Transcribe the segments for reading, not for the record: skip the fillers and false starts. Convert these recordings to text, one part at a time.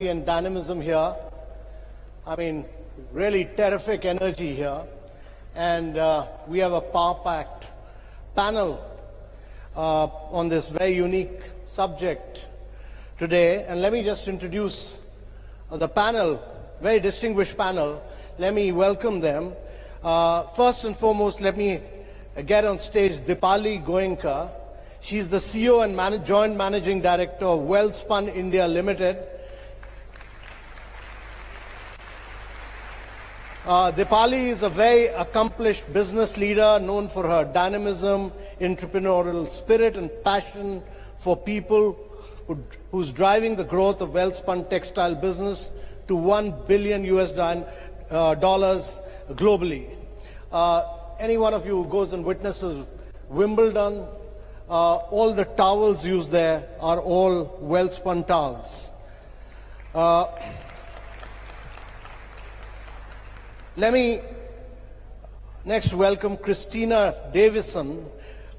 and dynamism here. I mean, really terrific energy here. And we have a power-packed panel on this very unique subject today. And let me just introduce the panel, very distinguished panel. Let me welcome them. First and foremost, let me get on stage Dipali Goenka. She's the CEO and Joint Managing Director of Wellspun India Limited. Dipali is a very accomplished business leader known for her dynamism, entrepreneurial spirit and passion for people, who's driving the growth of Wellspun textile business to $1 billion dollars globally. Any one of you who goes and witnesses Wimbledon, all the towels used there are all Wellspun towels. Let me next welcome Christina Davison.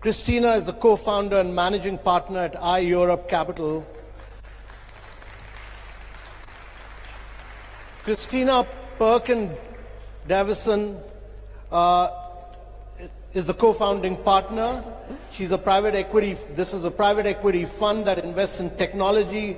Christina is the co-founder and managing partner at iEurope Capital. Christina Perkin Davison is the co-founding partner. She's a private equity. This is a private equity fund that invests in technology.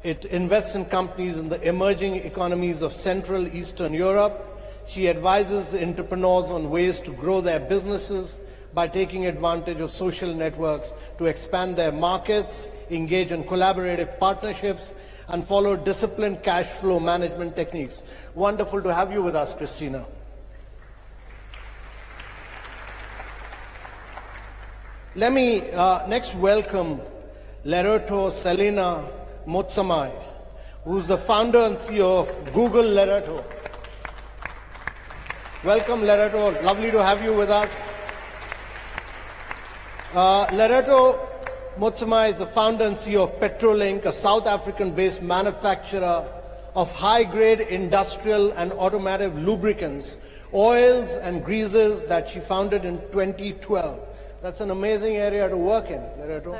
It invests in companies in the emerging economies of Central Eastern Europe. She advises entrepreneurs on ways to grow their businesses by taking advantage of social networks to expand their markets, engage in collaborative partnerships, and follow disciplined cash flow management techniques. Wonderful to have you with us, Christina. Let me next welcome Lerto Selena Motsamai, who's the founder and CEO of Google Lerto. Welcome, Lerto. Lovely to have you with us. Lerto Motsamai is the founder and CEO of Petrolink, a South African-based manufacturer of high-grade industrial and automotive lubricants, oils and greases that she founded in 2012. That's an amazing area to work in, Lerto.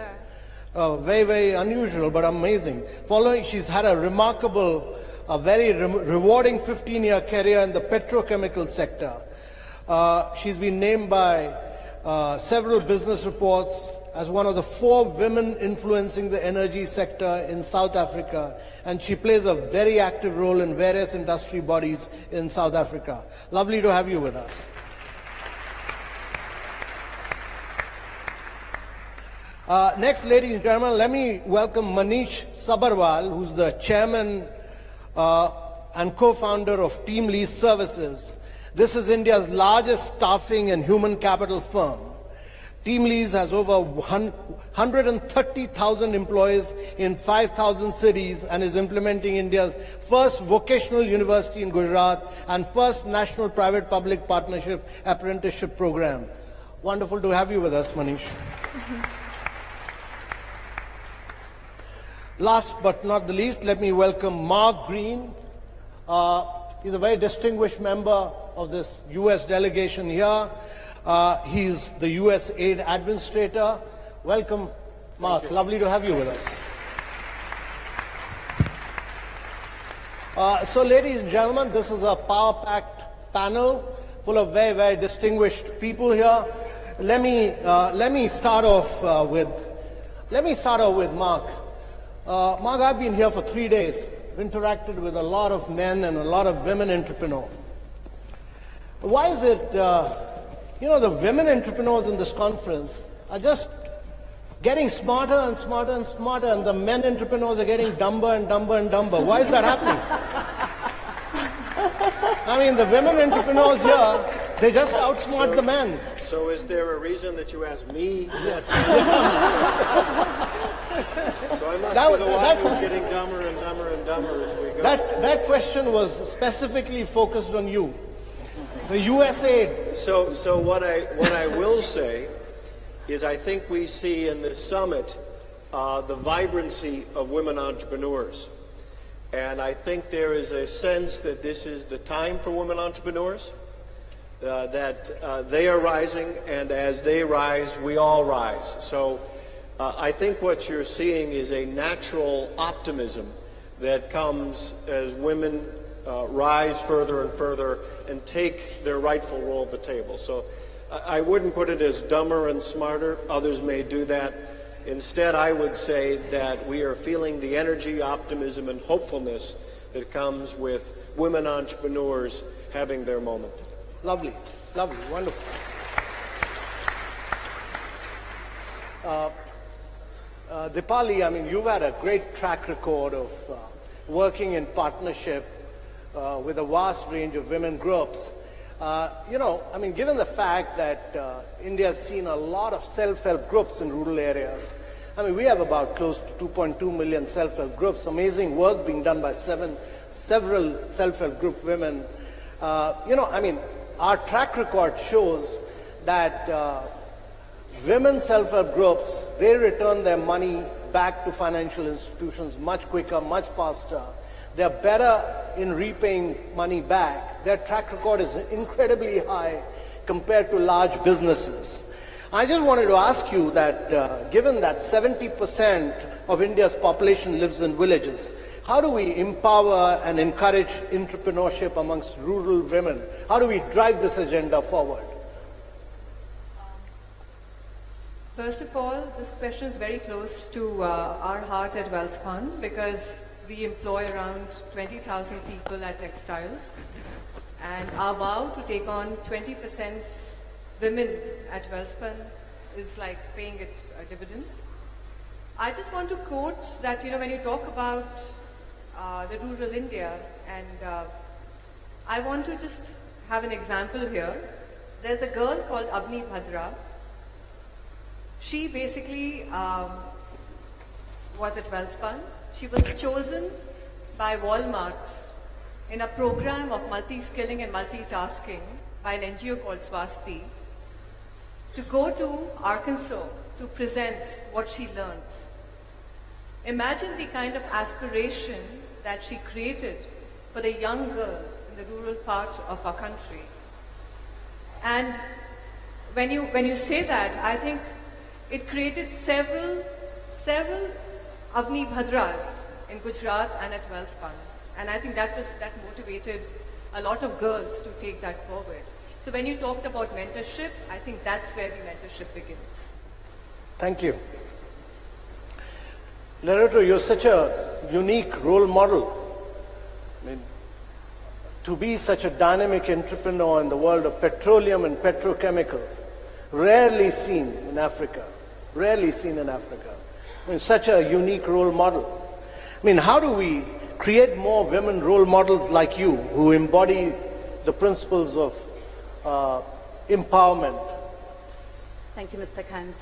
Very, very unusual, but amazing. She's had a remarkable, very rewarding 15-year career in the petrochemical sector. She's been named by several business reports as one of the 4 women influencing the energy sector in South Africa, and she plays a very active role in various industry bodies in South Africa. Lovely to have you with us. Next, ladies and gentlemen, let me welcome Manish Sabharwal, who's the chairman and co-founder of Team Lease Services. This is India's largest staffing and human capital firm. Team Lease has over 130,000 employees in 5,000 cities and is implementing India's first vocational university in Gujarat and first national private-public partnership apprenticeship program. Wonderful to have you with us, Manish. Last but not the least, let me welcome Mark Green. He's a very distinguished member of this U.S. delegation here. He's the U.S. Aid Administrator. Welcome, Mark. Lovely to have you with us. So, ladies and gentlemen, this is a power-packed panel full of very, very distinguished people here. Let me start off with Mark. Mark, I've been here for 3 days. I've interacted with a lot of men and a lot of women entrepreneurs. Why is it, the women entrepreneurs in this conference are just getting smarter and smarter and smarter, and the men entrepreneurs are getting dumber and dumber and dumber. Why is that happening? I mean, the women entrepreneurs here, they just outsmart the men. So is there a reason that you asked me? So I must be the one who's getting dumber and dumber and dumber as we go. That question was specifically focused on you. The USA. So what I will say is I think we see in this summit the vibrancy of women entrepreneurs. And I think there is a sense that this is the time for women entrepreneurs, that they are rising, and as they rise, we all rise. So I think what you're seeing is a natural optimism that comes as women rise further and further and take their rightful role at the table. So I wouldn't put it as dumber and smarter. Others may do that. Instead, I would say that we are feeling the energy, optimism, and hopefulness that comes with women entrepreneurs having their moment. Lovely, lovely, wonderful. Dipali, I mean, you've had a great track record of working in partnership with a vast range of women groups. You know, I mean, given the fact that India has seen a lot of self-help groups in rural areas, I mean, we have about close to 2.2 million self-help groups, amazing work being done by several self-help group women. You know, I mean, our track record shows that women self-help groups, they return their money back to financial institutions much quicker, much faster. They're better in repaying money back. Their track record is incredibly high compared to large businesses. I just wanted to ask you that given that 70% of India's population lives in villages, how do we empower and encourage entrepreneurship amongst rural women? How do we drive this agenda forward? First of all, this question is very close to our heart at Wellspun because we employ around 20,000 people at Textiles, and our vow to take on 20% women at Wellspun is like paying its dividends. I just want to quote that, you know, when you talk about the rural India, and I want to just have an example here. There's a girl called Avni Bhadra. She basically was at Wellspun. She was chosen by Walmart in a program of multi-skilling and multitasking by an NGO called Swasti to go to Arkansas to present what she learned. Imagine the kind of aspiration that she created for the young girls in the rural part of our country. And when you say that, I think it created several Avni Bhadras in Gujarat and at Wellspun. And I think that motivated a lot of girls to take that forward. So when you talked about mentorship, I think that's where the mentorship begins. Thank you. Loreto, you're such a unique role model. I mean, to be such a dynamic entrepreneur in the world of petroleum and petrochemicals, rarely seen in Africa. Rarely seen in Africa. I mean, such a unique role model. I mean, how do we create more women role models like you who embody the principles of empowerment? Thank you, Mr. Kant.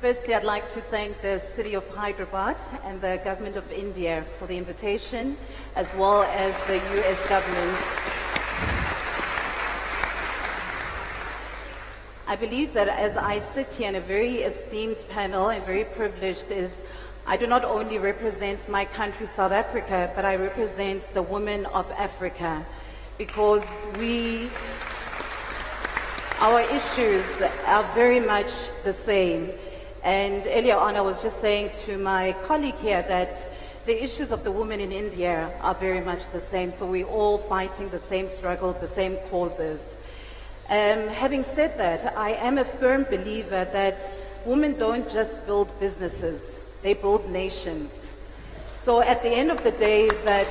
Firstly, I'd like to thank the City of Hyderabad and the Government of India for the invitation, as well as the US government. I believe that as I sit here in a very esteemed panel and very privileged, I do not only represent my country, South Africa, but I represent the women of Africa, because our issues are very much the same. And earlier on, I was just saying to my colleague here that the issues of the women in India are very much the same. So we're all fighting the same struggle, the same causes. Having said that, I am a firm believer that women don't just build businesses, they build nations. So at the end of the day is that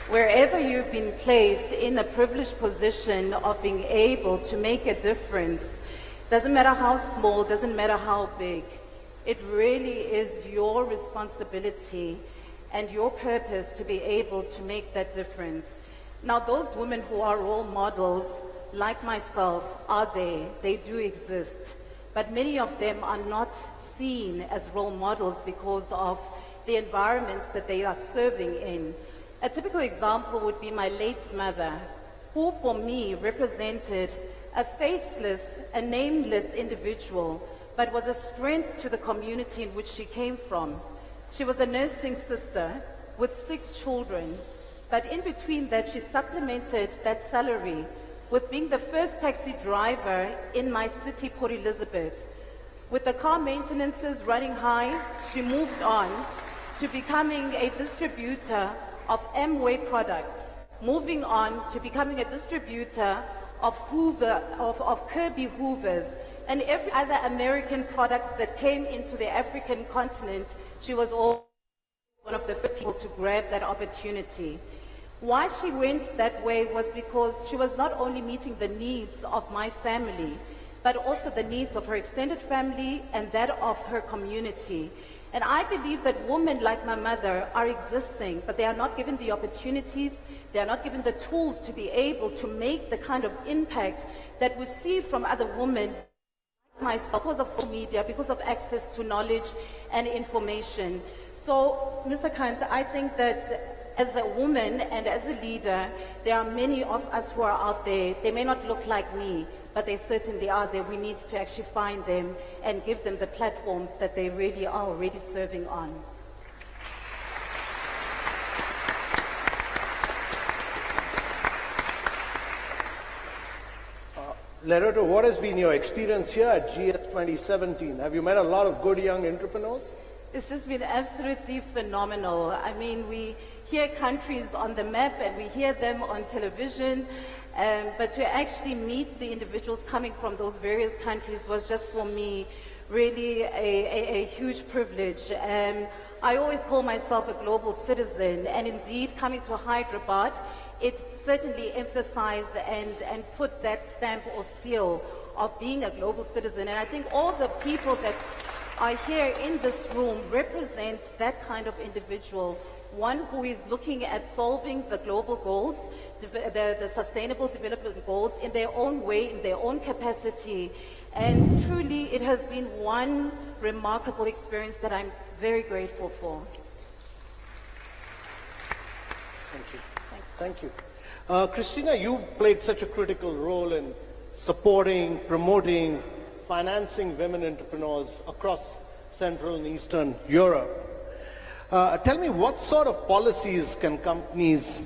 wherever you've been placed in a privileged position of being able to make a difference, doesn't matter how small, doesn't matter how big, it really is your responsibility and your purpose to be able to make that difference. Now, those women who are role models, like myself, are there. They do exist. But many of them are not seen as role models because of the environments that they are serving in. A typical example would be my late mother, who for me represented a faceless, a nameless individual, but was a strength to the community in which she came from. She was a nursing sister with 6 children. But in between that, she supplemented that salary with being the first taxi driver in my city, Port Elizabeth, With the car maintenances running high, she moved on to becoming a distributor of Amway products, moving on to becoming a distributor of Kirby Hoovers and every other American product that came into the African continent. She was also one of the first people to grab that opportunity. Why she went that way was because she was not only meeting the needs of my family, but also the needs of her extended family and that of her community. And I believe that women like my mother are existing, but they are not given the opportunities, they are not given the tools to be able to make the kind of impact that we see from other women like myself because of social media, because of access to knowledge and information. So, Mr. Kant, I think that as a woman and as a leader, there are many of us who are out there. They may not look like me, but they certainly are there. We need to actually find them and give them the platforms that they really are already serving on. Lerato, what has been your experience here at GS 2017? Have you met a lot of good young entrepreneurs? It's just been absolutely phenomenal. I mean, we hear countries on the map and we hear them on television, but to actually meet the individuals coming from those various countries was just for me really a huge privilege. I always call myself a global citizen, and indeed coming to Hyderabad, it certainly emphasized and put that stamp or seal of being a global citizen. And I think all the people that are here in this room represent that kind of individual, one who is looking at solving the global goals, the sustainable development goals in their own way, in their own capacity. And truly, it has been one remarkable experience that I'm very grateful for. Thank you. Thank you. Christina, you've played such a critical role in supporting, promoting, financing women entrepreneurs across Central and Eastern Europe. Tell me, what sort of policies can companies,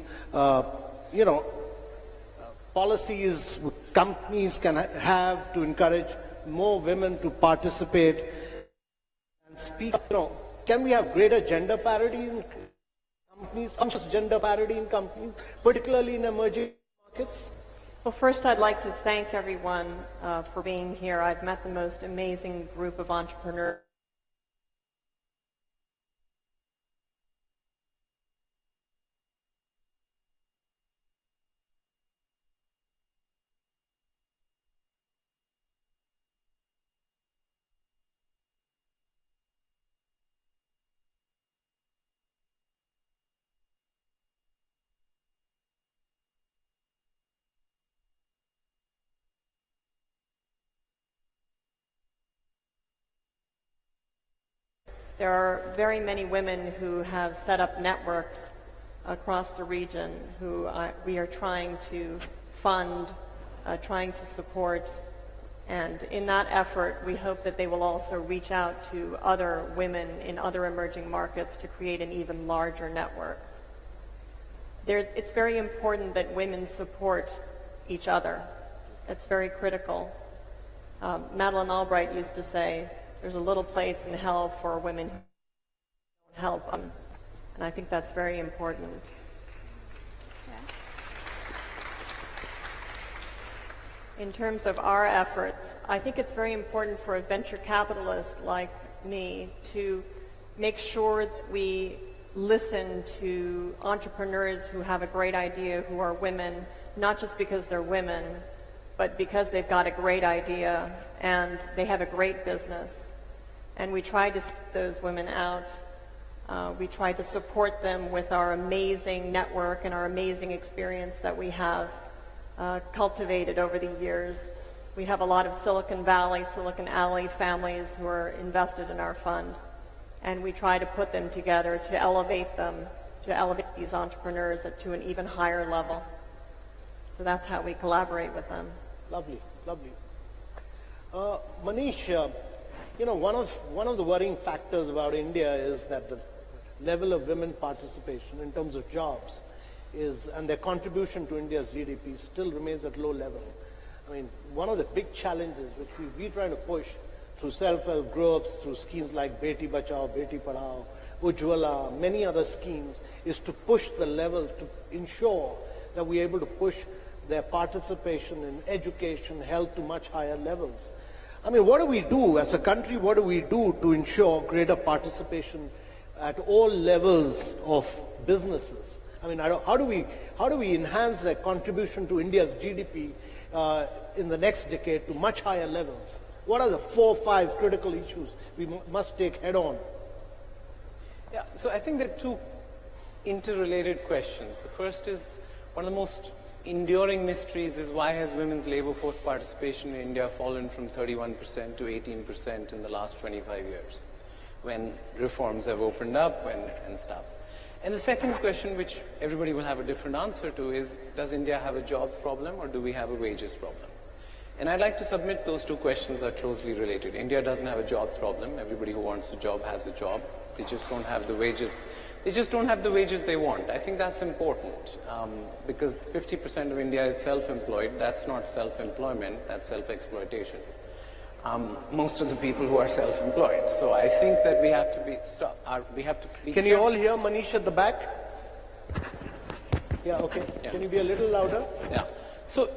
policies companies can have to encourage more women to participate and speak? Can we have greater gender parity in companies, conscious gender parity in companies, particularly in emerging markets? Well, first I'd like to thank everyone for being here. I've met the most amazing group of entrepreneurs. There are very many women who have set up networks across the region who we are trying to fund, trying to support, and in that effort we hope that they will also reach out to other women in other emerging markets to create an even larger network. It's very important that women support each other. It's very critical. Madeleine Albright used to say, there's a little place in hell for women who don't help them. And I think that's very important. Yeah. In terms of our efforts, I think it's very important for a venture capitalist like me to make sure that we listen to entrepreneurs who have a great idea, who are women, not just because they're women, but because they've got a great idea and they have a great business. And we try to seek those women out. We try to support them with our amazing network and our amazing experience that we have cultivated over the years. We have a lot of Silicon Valley, Silicon Alley families who are invested in our fund. And we try to put them together to elevate them, to elevate these entrepreneurs to an even higher level. So that's how we collaborate with them. Lovely, lovely. Manish, one of the worrying factors about India is that the level of women participation in terms of jobs and their contribution to India's GDP still remains at low level. I mean, one of the big challenges which we're trying to push through self-help groups, through schemes like Beti Bachao, Beti Padhao, Ujjwala, many other schemes, is to push the level to ensure that we're able to push their participation in education, health to much higher levels. I mean, what do we do as a country? What do we do to ensure greater participation at all levels of businesses? I mean, how do we enhance their contribution to India's GDP in the next decade to much higher levels? What are the 4 or 5 critical issues we must take head on? Yeah, so I think there are 2 interrelated questions. The first is, one of the most enduring mysteries is, why has women's labor force participation in India fallen from 31% to 18% in the last 25 years, when reforms have opened up and stuff. And the second question, which everybody will have a different answer to, is, does India have a jobs problem or do we have a wages problem? And I'd like to submit those 2 questions are closely related. India doesn't have a jobs problem. Everybody who wants a job has a job. They just don't have the wages. They just don't have the wages they want. I think that's important because 50% of India is self-employed. That's not self-employment, that's self-exploitation. Most of the people who are self-employed. So I think that we have to be Can you all hear Manish at the back? Yeah, okay. Yeah. Can you be a little louder? Yeah. So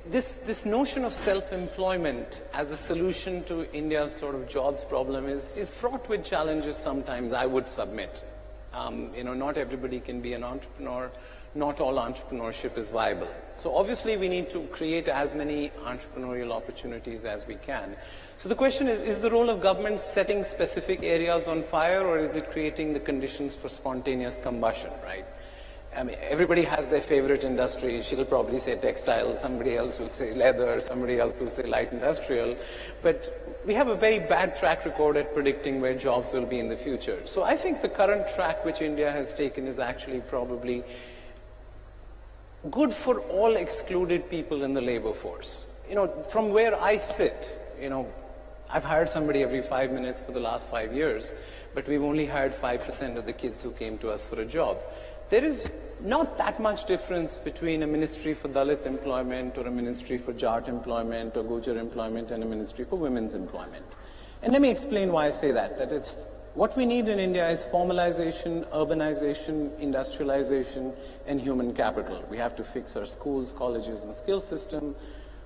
this notion of self-employment as a solution to India's sort of jobs problem is fraught with challenges sometimes, I would submit. Not everybody can be an entrepreneur. Not all entrepreneurship is viable. So obviously we need to create as many entrepreneurial opportunities as we can. So the question is the role of government setting specific areas on fire, or is it creating the conditions for spontaneous combustion, right? I mean, everybody has their favorite industry. She'll probably say textile, somebody else will say leather, somebody else will say light industrial. But we have a very bad track record at predicting where jobs will be in the future. So I think the current track which India has taken is actually probably good for all excluded people in the labor force. From where I sit, I've hired somebody every 5 minutes for the last 5 years, but we've only hired 5% of the kids who came to us for a job. There is not that much difference between a ministry for Dalit employment or a ministry for Jat employment or Gujar employment and a ministry for women's employment. And let me explain why I say that it's what we need in India is formalization, urbanization, industrialization, and human capital. We have to fix our schools, colleges, and skill system.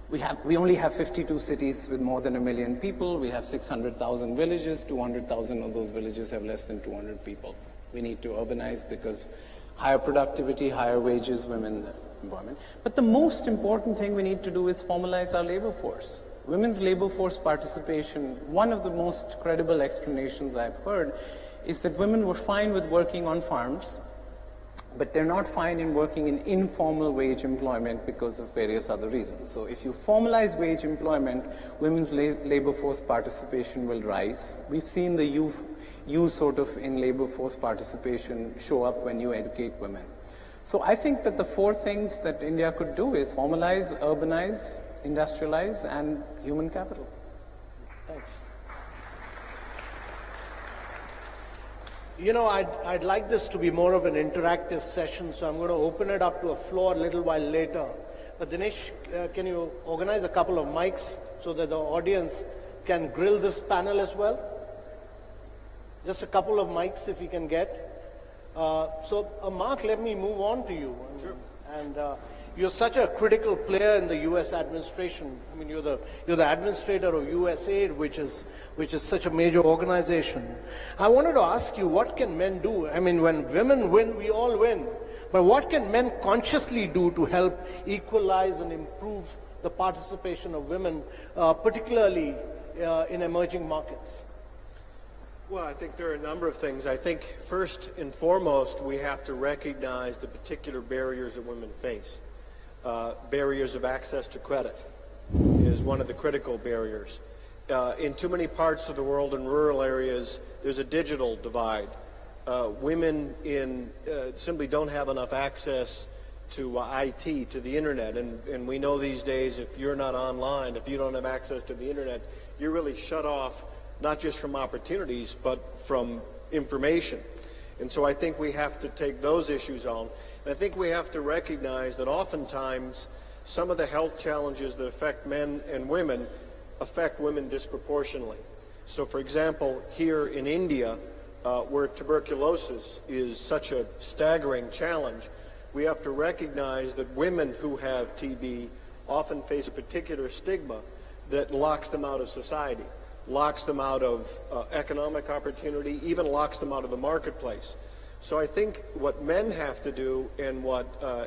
We only have 52 cities with more than 1 million people. We have 600,000 villages. 200,000 of those villages have less than 200 people. We need to urbanize because higher productivity, higher wages, women employment. But the most important thing we need to do is formalize our labor force. Women's labor force participation, one of the most credible explanations I've heard is that women were fine with working on farms, but they're not fine in working in informal wage employment because of various other reasons. So if you formalize wage employment, women's labor force participation will rise. We've seen the you sort of in labor force participation show up when you educate women. So I think that the 4 things that India could do is formalize, urbanize, industrialize, and human capital. Thanks. I'd like this to be more of an interactive session, so I'm going to open it up to a floor a little while later. But Dinesh, can you organize a couple of mics so that the audience can grill this panel as well? Just a couple of mics if you can get. Mark, let me move on to you. Sure. And you're such a critical player in the U.S. administration. I mean, you're the administrator of USAID, which is such a major organization. I wanted to ask you, what can men do? I mean, when women win, we all win. But what can men consciously do to help equalize and improve the participation of women, particularly in emerging markets? Well, I think there are a number of things. I think first and foremost, we have to recognize the particular barriers that women face. Barriers of access to credit is one of the critical barriers. In too many parts of the world, in rural areas, there's a digital divide. Women simply don't have enough access to IT, to the internet, and we know these days if you're not online, if you don't have access to the internet, you're really shut off not just from opportunities, but from information. And so I think we have to take those issues on. And I think we have to recognize that oftentimes some of the health challenges that affect men and women affect women disproportionately. So, for example, here in India, where tuberculosis is such a staggering challenge, we have to recognize that women who have TB often face a particular stigma that locks them out of society, locks them out of economic opportunity, even locks them out of the marketplace. So I think what men have to do and what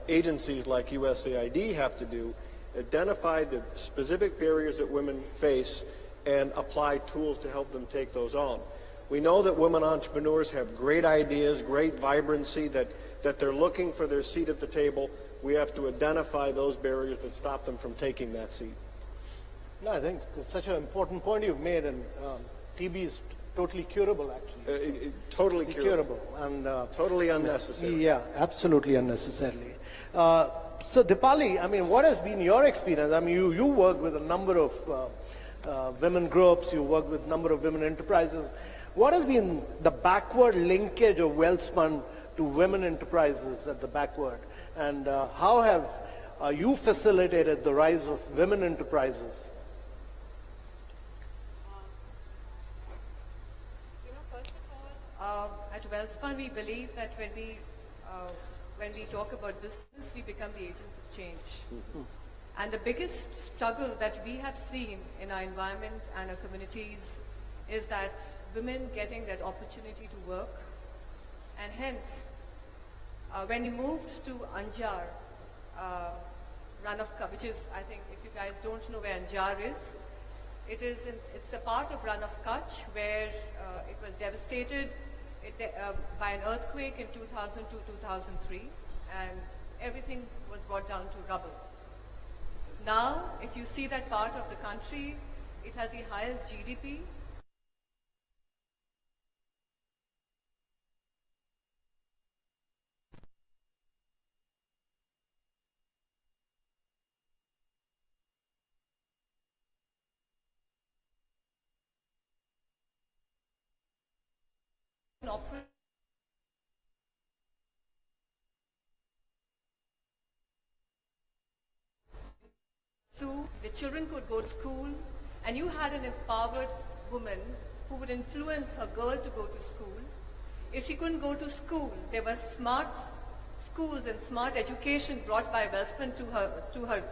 agencies like USAID have to do, identify the specific barriers that women face and apply tools to help them take those on. We know that women entrepreneurs have great ideas, great vibrancy, that they're looking for their seat at the table. We have to identify those barriers that stop them from taking that seat. No, I think it's such an important point you've made, and TB is totally curable, actually. Totally curable. And totally unnecessary. Yeah, absolutely unnecessarily. So Dipali, I mean, what has been your experience? I mean, you work with a number of women groups, you work with a number of women enterprises. What has been the backward linkage of Welspun to women enterprises at the backward? And how have you facilitated the rise of women enterprises? First of all, at Welspun, we believe that when we talk about business, we become the agents of change. Mm-hmm. And the biggest struggle that we have seen in our environment and our communities is that women getting that opportunity to work. And hence, when we moved to Anjar, Run of Kutch, which is, I think, if you guys don't know where Anjar is, it's a part of Run of Kutch where it was devastated by an earthquake in 2002-2003, and everything was brought down to rubble. Now, if you see that part of the country, it has the highest GDP. So the children could go to school, and you had an empowered woman who would influence her girl to go to school. If she couldn't go to school, there were smart schools and smart education brought by Welspun to her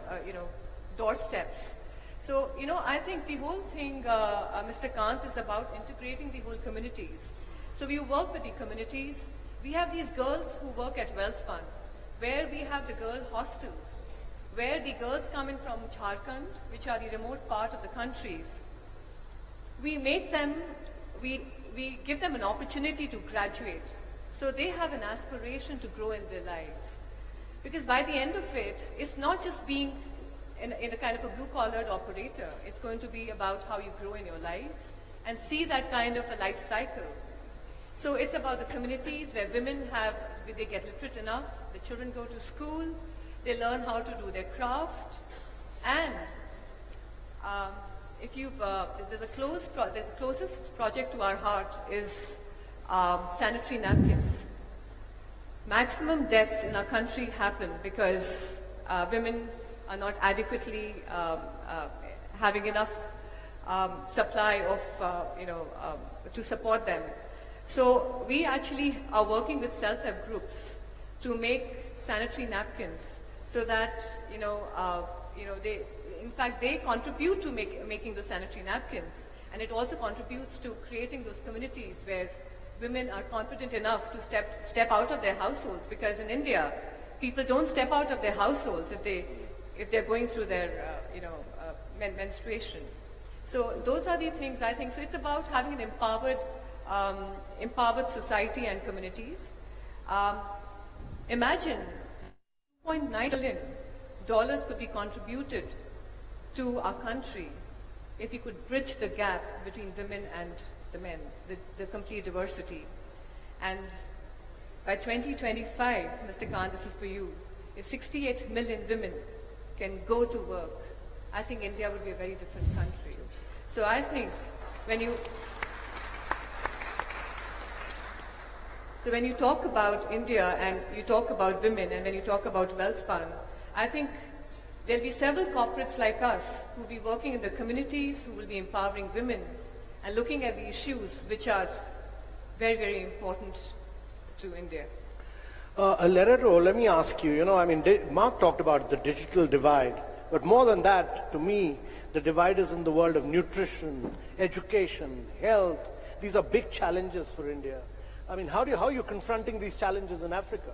doorsteps. So, I think the whole thing, Mr. Kant, is about integrating the whole communities. So we work with the communities. We have these girls who work at Welspun, where we have the girl hostels, where the girls come in from Jharkhand, which are the remote part of the countries. We make them, we give them an opportunity to graduate. So they have an aspiration to grow in their lives. Because by the end of it, it's not just being in a kind of a blue-collared operator. It's going to be about how you grow in your lives and see that kind of a life cycle. So it's about the communities where they get literate enough, the children go to school, they learn how to do their craft, and the closest project to our heart is sanitary napkins. Maximum deaths in our country happen because women are not adequately having enough supply of, to support them. So we actually are working with self-help groups to make sanitary napkins so that, they contribute to making those sanitary napkins. And it also contributes to creating those communities where women are confident enough to step out of their households, because in India, people don't step out of their households if they're going through their menstruation. So those are the things I think. So it's about having an empowered society and communities. Imagine $2.9 billion could be contributed to our country if we could bridge the gap between women and the men, the complete diversity. And by 2025, Mr. Khan, this is for you, if 68 million women can go to work, I think India would be a very different country. So I think when you talk about India and you talk about women and when you talk about Welspun, I think There'll be several corporates like us who will be working in the communities, who will be empowering women and looking at the issues which are very, very important to India. Lereto, let me ask you, Mark talked about the digital divide, but more than that, to me, the divide is in the world of nutrition, education, health. These are big challenges for India. I mean, how are you confronting these challenges in Africa?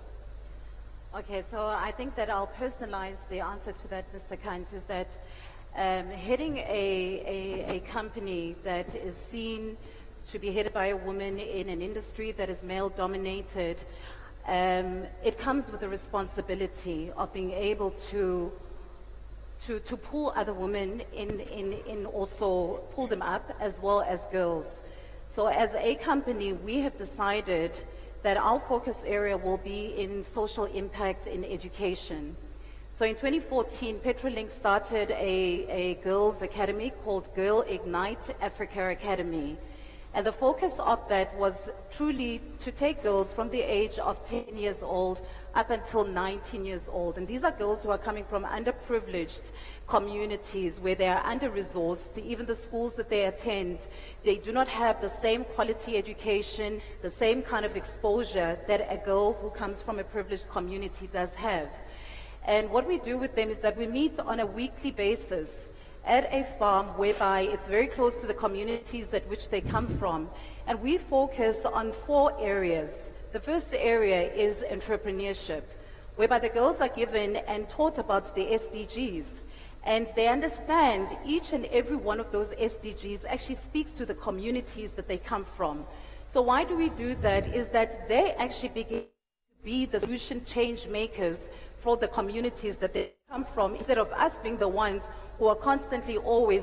Okay, so I think that I'll personalize the answer to that, Mr. Kant, is that heading a company that is seen to be headed by a woman in an industry that is male-dominated, it comes with the responsibility of being able to pull other women in also pull them up, as well as girls. So as a company, we have decided that our focus area will be in social impact in education. So in 2014, Petrolink started a girls' academy called Girl Ignite Africa Academy. And the focus of that was truly to take girls from the age of 10 years old up until 19 years old. And these are girls who are coming from underprivileged communities where they are under-resourced. Even the schools that they attend, they do not have the same quality education, the same kind of exposure that a girl who comes from a privileged community does have. And what we do with them is that we meet on a weekly basis at a farm whereby it's very close to the communities at which they come from. And we focus on 4 areas. The first area is entrepreneurship, whereby the girls are given and taught about the SDGs. And they understand each and every one of those SDGs actually speaks to the communities that they come from. So why do we do that? Is that they actually begin to be the solution change makers for the communities that they come from, instead of us being the ones who are constantly always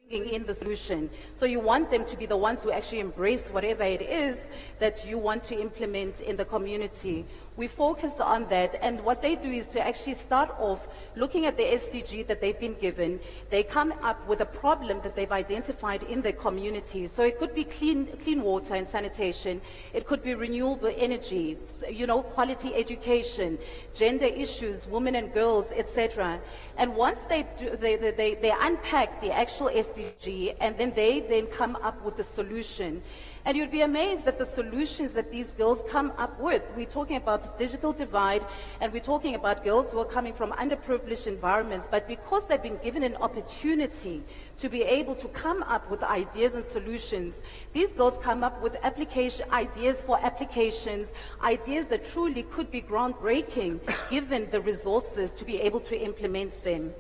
bringing in the solution. So you want them to be the ones who actually embrace whatever it is that you want to implement in the community. We focus on that, and what they do is to actually start off looking at the SDG that they've been given. They come up with a problem that they've identified in their community. So it could be clean water and sanitation. It could be renewable energy, quality education, gender issues, women and girls, etc. And once they unpack the actual SDG, and then they come up with the solution. And you'd be amazed at the solutions that these girls come up with. We're talking about digital divide, and we're talking about girls who are coming from underprivileged environments, but because they've been given an opportunity to be able to come up with ideas and solutions, these girls come up with ideas for applications, ideas that truly could be groundbreaking given the resources to be able to implement them.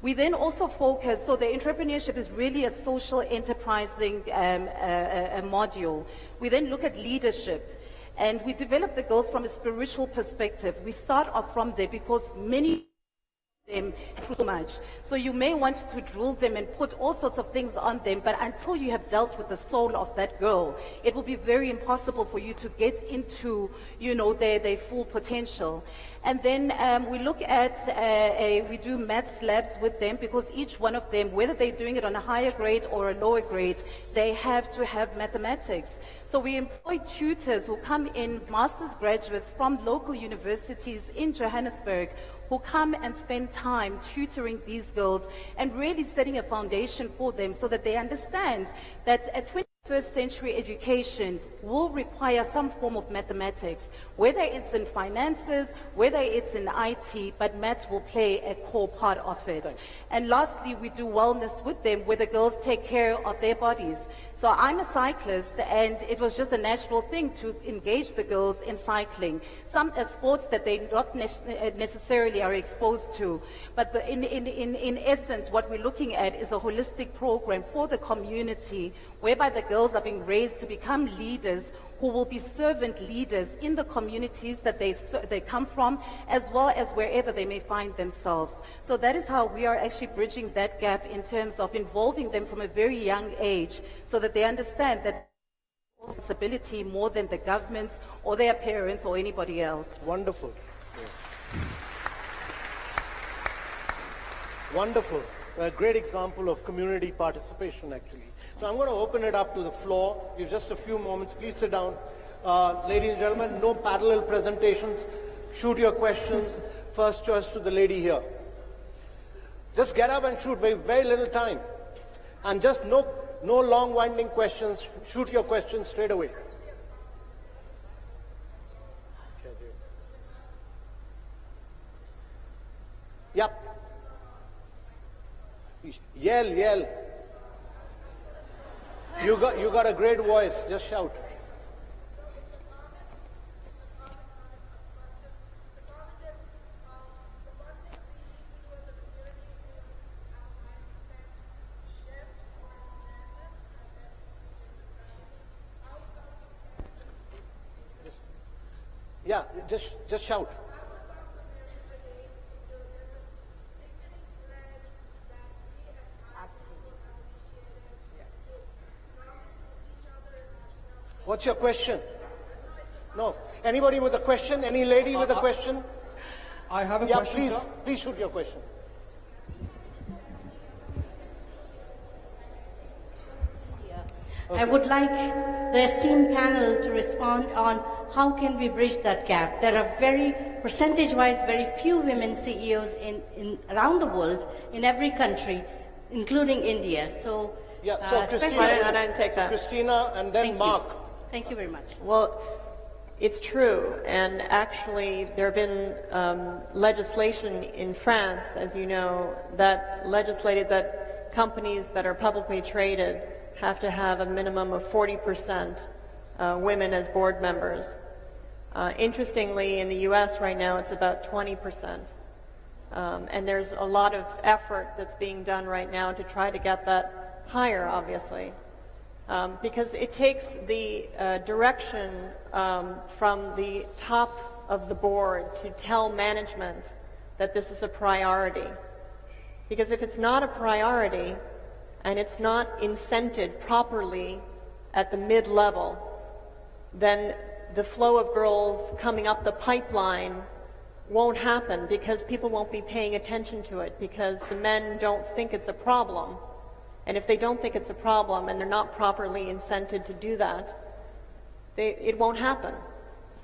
We then also focus, so the entrepreneurship is really a social enterprising module. We then look at leadership, and we develop the girls from a spiritual perspective. We start off from there because many them so much. So you may want to drill them and put all sorts of things on them, but until you have dealt with the soul of that girl, it will be very impossible for you to get into, their full potential. And then we look at, we do maths labs with them, because each one of them, whether they're doing it on a higher grade or a lower grade, they have to have mathematics. So we employ tutors who come in, master's graduates from local universities in Johannesburg, who come and spend time tutoring these girls and really setting a foundation for them so that they understand that a 21st century education will require some form of mathematics, whether it's in finances, whether it's in IT, but maths will play a core part of it. Thanks. And lastly, we do wellness with them, where the girls take care of their bodies. So I'm a cyclist, and it was just a natural thing to engage the girls in cycling. Some sports that they not necessarily are exposed to. But in essence, what we're looking at is a holistic program for the community, whereby the girls are being raised to become leaders who will be servant leaders in the communities that they come from, as well as wherever they may find themselves. So that is how we are actually bridging that gap in terms of involving them from a very young age, so that they understand that responsibility more than the governments or their parents or anybody else. Wonderful. Yeah. Wonderful. A great example of community participation, actually. So I'm going to open it up to the floor. Give just a few moments. Please sit down. Ladies and gentlemen, no parallel presentations. Shoot your questions. First choice to the lady here. Just get up and shoot, very little time. And just no long winding questions, shoot your questions straight away. Yep. Yell. You got a great voice, just shout. Yeah, just shout. What's your question? No. Anybody with a question? Any lady with a question? I have a question, sir. Please shoot your question. I would like the esteemed panel to respond on how can we bridge that gap. There are percentage-wise, very few women CEOs around the world, in every country, including India. So, Christina, why don't I take that? Christina and then Mark. Thank you very much. Well, it's true, and actually there have been legislation in France, as you know, that legislated that companies that are publicly traded have to have a minimum of 40% women as board members. Interestingly, in the U.S. right now, it's about 20%. And there's a lot of effort that's being done right now to try to get that higher, obviously. Because it takes the direction from the top of the board to tell management that this is a priority. Because if it's not a priority, and it's not incented properly at the mid-level, then the flow of girls coming up the pipeline won't happen because people won't be paying attention to it because the men don't think it's a problem. And if they don't think it's a problem and they're not properly incented to do that, it won't happen.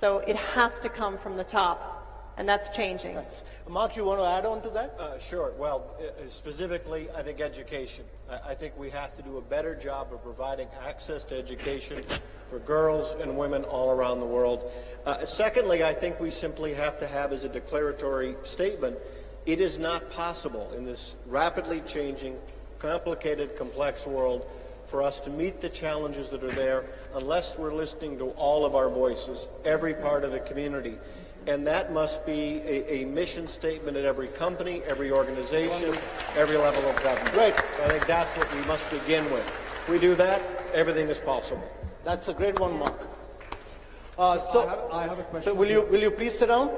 So it has to come from the top. And that's changing. Thanks. Mark, you want to add on to that? Sure. Well, specifically, I think education. I think we have to do a better job of providing access to education for girls and women all around the world. Secondly, I think we simply have to have as a declaratory statement, it is not possible in this rapidly changing, complicated, complex world for us to meet the challenges that are there unless we're listening to all of our voices, every part of the community. And that must be a mission statement at every company, every organization, every level of government. Right. I think that's what we must begin with. If we do that, everything is possible. That's a great one, Mark. I have a question. So will you please sit down?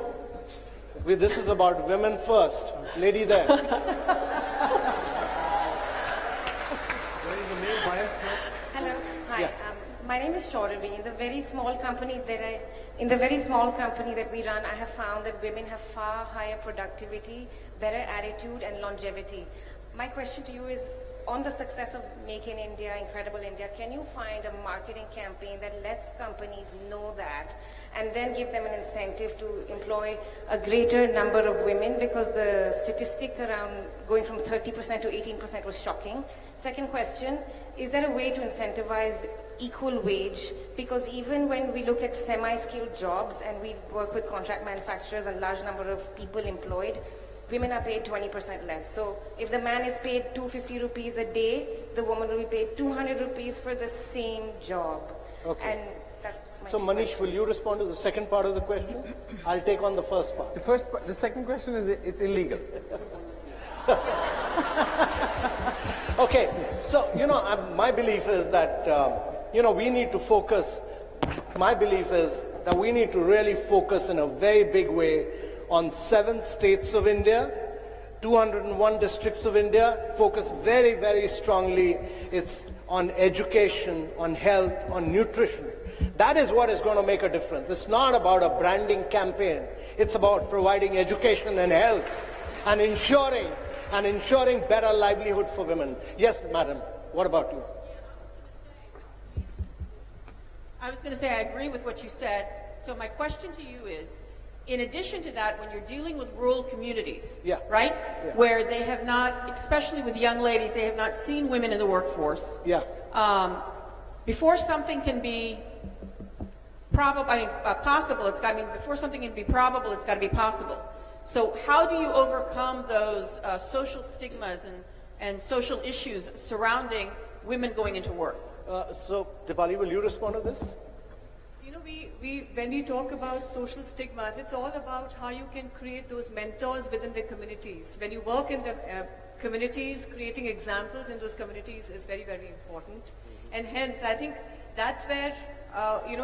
This is about women first. Lady there. There is a male bias here. Hello. Hi. Yeah. My name is Chauravi. In the very small company that we run, I have found that women have far higher productivity, better attitude, and longevity. My question to you is, on the success of Make in India, Incredible India, can you find a marketing campaign that lets companies know that and then give them an incentive to employ a greater number of women? Because the statistic around going from 30% to 18% was shocking. Second question, is there a way to incentivize equal wage? Because even when we look at semi-skilled jobs and we work with contract manufacturers, a large number of people employed, women are paid 20% less. So if the man is paid 250 rupees a day, the woman will be paid 200 rupees for the same job. Okay. And that's my So Manish, question. will you respond to the second part of the question? I'll take on the first part. The second question is it's illegal. Okay, so, my belief is that, we need to focus. My belief is that we need to really focus in a very big way on 7 states of India, 201 districts of India, focus very, very strongly. It's on education, on health, on nutrition. That is what is going to make a difference. It's not about a branding campaign. It's about providing education and health and ensuring better livelihood for women. Yes, madam, what about you? I was going to say I agree with what you said. So my question to you is, In addition to that, when you're dealing with rural communities, Yeah. right, Yeah. where they have not, especially with young ladies, they have not seen women in the workforce. Yeah. Before something can be possible, before something can be probable, it's got to be possible. So how do you overcome those social stigmas and social issues surrounding women going into work? So, Dipali, will you respond to this? You know, when we talk about social stigmas, it's all about how you can create those mentors within the communities. When you work in the communities, creating examples in those communities is very, very important. And hence, I think that's where,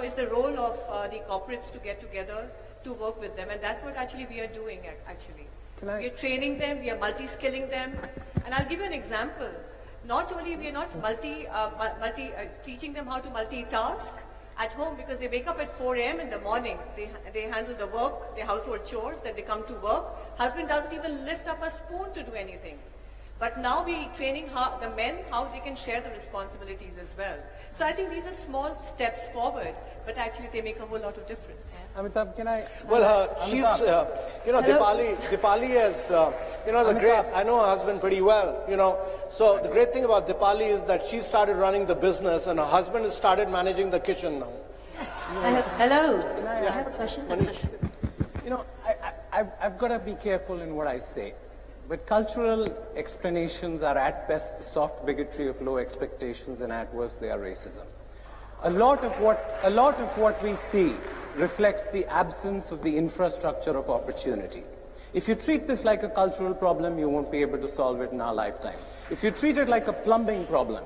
it's the role of the corporates to get together to work with them. And that's what actually we are doing, actually. We are training them, we are multi-skilling them. And I'll give you an example. Not only we are not teaching them how to multitask at home, because they wake up at 4 a.m. in the morning. They handle the work, the household chores, then they come to work. Husband doesn't even lift up a spoon to do anything. But now we're training the men how they can share the responsibilities as well. So I think these are small steps forward, but actually they make a whole lot of difference. Amitabh, can I? Well, she's, Dipali is, I know her husband pretty well, So the great thing about Dipali is that she started running the business and her husband has started managing the kitchen now. Hello. I have a question. I've got to be careful in what I say. But cultural explanations are at best the soft bigotry of low expectations, and at worst they are racism. A lot of what we see reflects the absence of the infrastructure of opportunity. If you treat this like a cultural problem, you won't be able to solve it in our lifetime. If you treat it like a plumbing problem,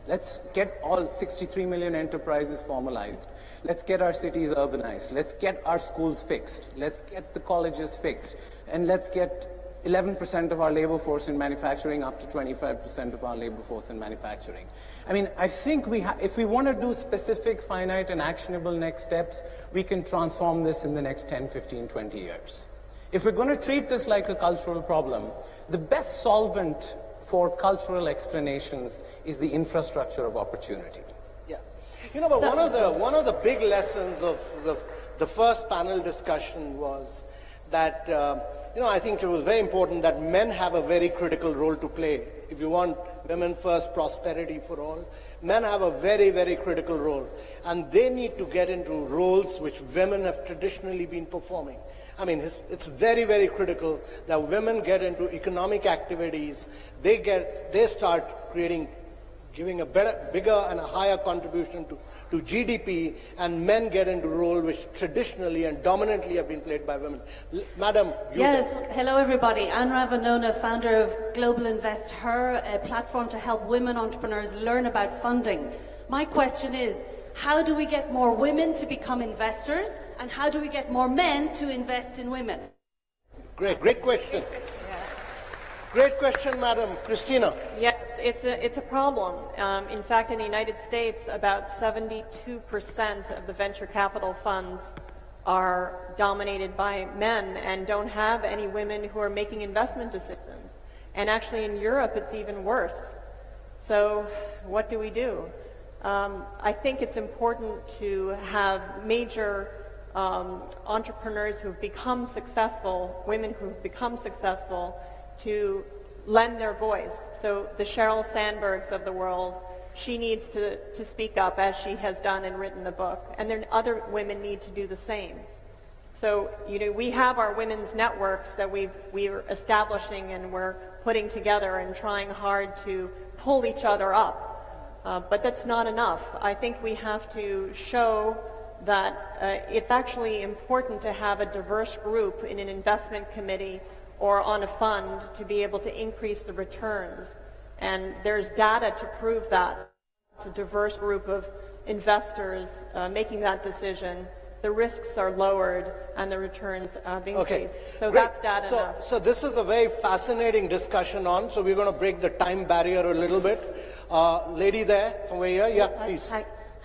let's get all 63 million enterprises formalized. Let's get our cities urbanized. Let's get our schools fixed. Let's get the colleges fixed. And let's get 11% of our labor force in manufacturing up to 25% of our labor force in manufacturing. I mean, I think if we want to do specific, finite, and actionable next steps, we can transform this in the next 10, 15, 20 years. If we're going to treat this like a cultural problem, the best solvent for cultural explanations is the infrastructure of opportunity. Yeah. But one of the big lessons of the first panel discussion was that I think it was very important that men have a very critical role to play. If you want women first, prosperity for all, men have a very, very critical role. And they need to get into roles which women have traditionally been performing. I mean, it's very, very critical that women get into economic activities. They start giving a bigger and a higher contribution to GDP, and men get into roles which traditionally and dominantly have been played by women. Madam, Yes, hello everybody. Anra Vanona, founder of Global Invest Her, a platform to help women entrepreneurs learn about funding. My question is, how do we get more women to become investors, and how do we get more men to invest in women? Great question. Great question, Madam Christina. Yes, it's a problem. In fact, in the United States, about 72% of the venture capital funds are dominated by men and don't have any women who are making investment decisions. And actually in Europe, it's even worse. So what do we do? I think it's important to have major entrepreneurs who've become successful, women who've become successful, to lend their voice. So the Sheryl Sandbergs of the world, she needs to speak up, as she has done and written the book. And then other women need to do the same. So, we have our women's networks that we're establishing and we're putting together and trying hard to pull each other up. But that's not enough. I think we have to show that it's actually important to have a diverse group in an investment committee or on a fund to be able to increase the returns. And there's data to prove that. It's a diverse group of investors making that decision. The risks are lowered and the returns have increased. So great. That's data enough. So this is a very fascinating discussion so we're going to break the time barrier a little bit. Lady there, somewhere here, yeah, please.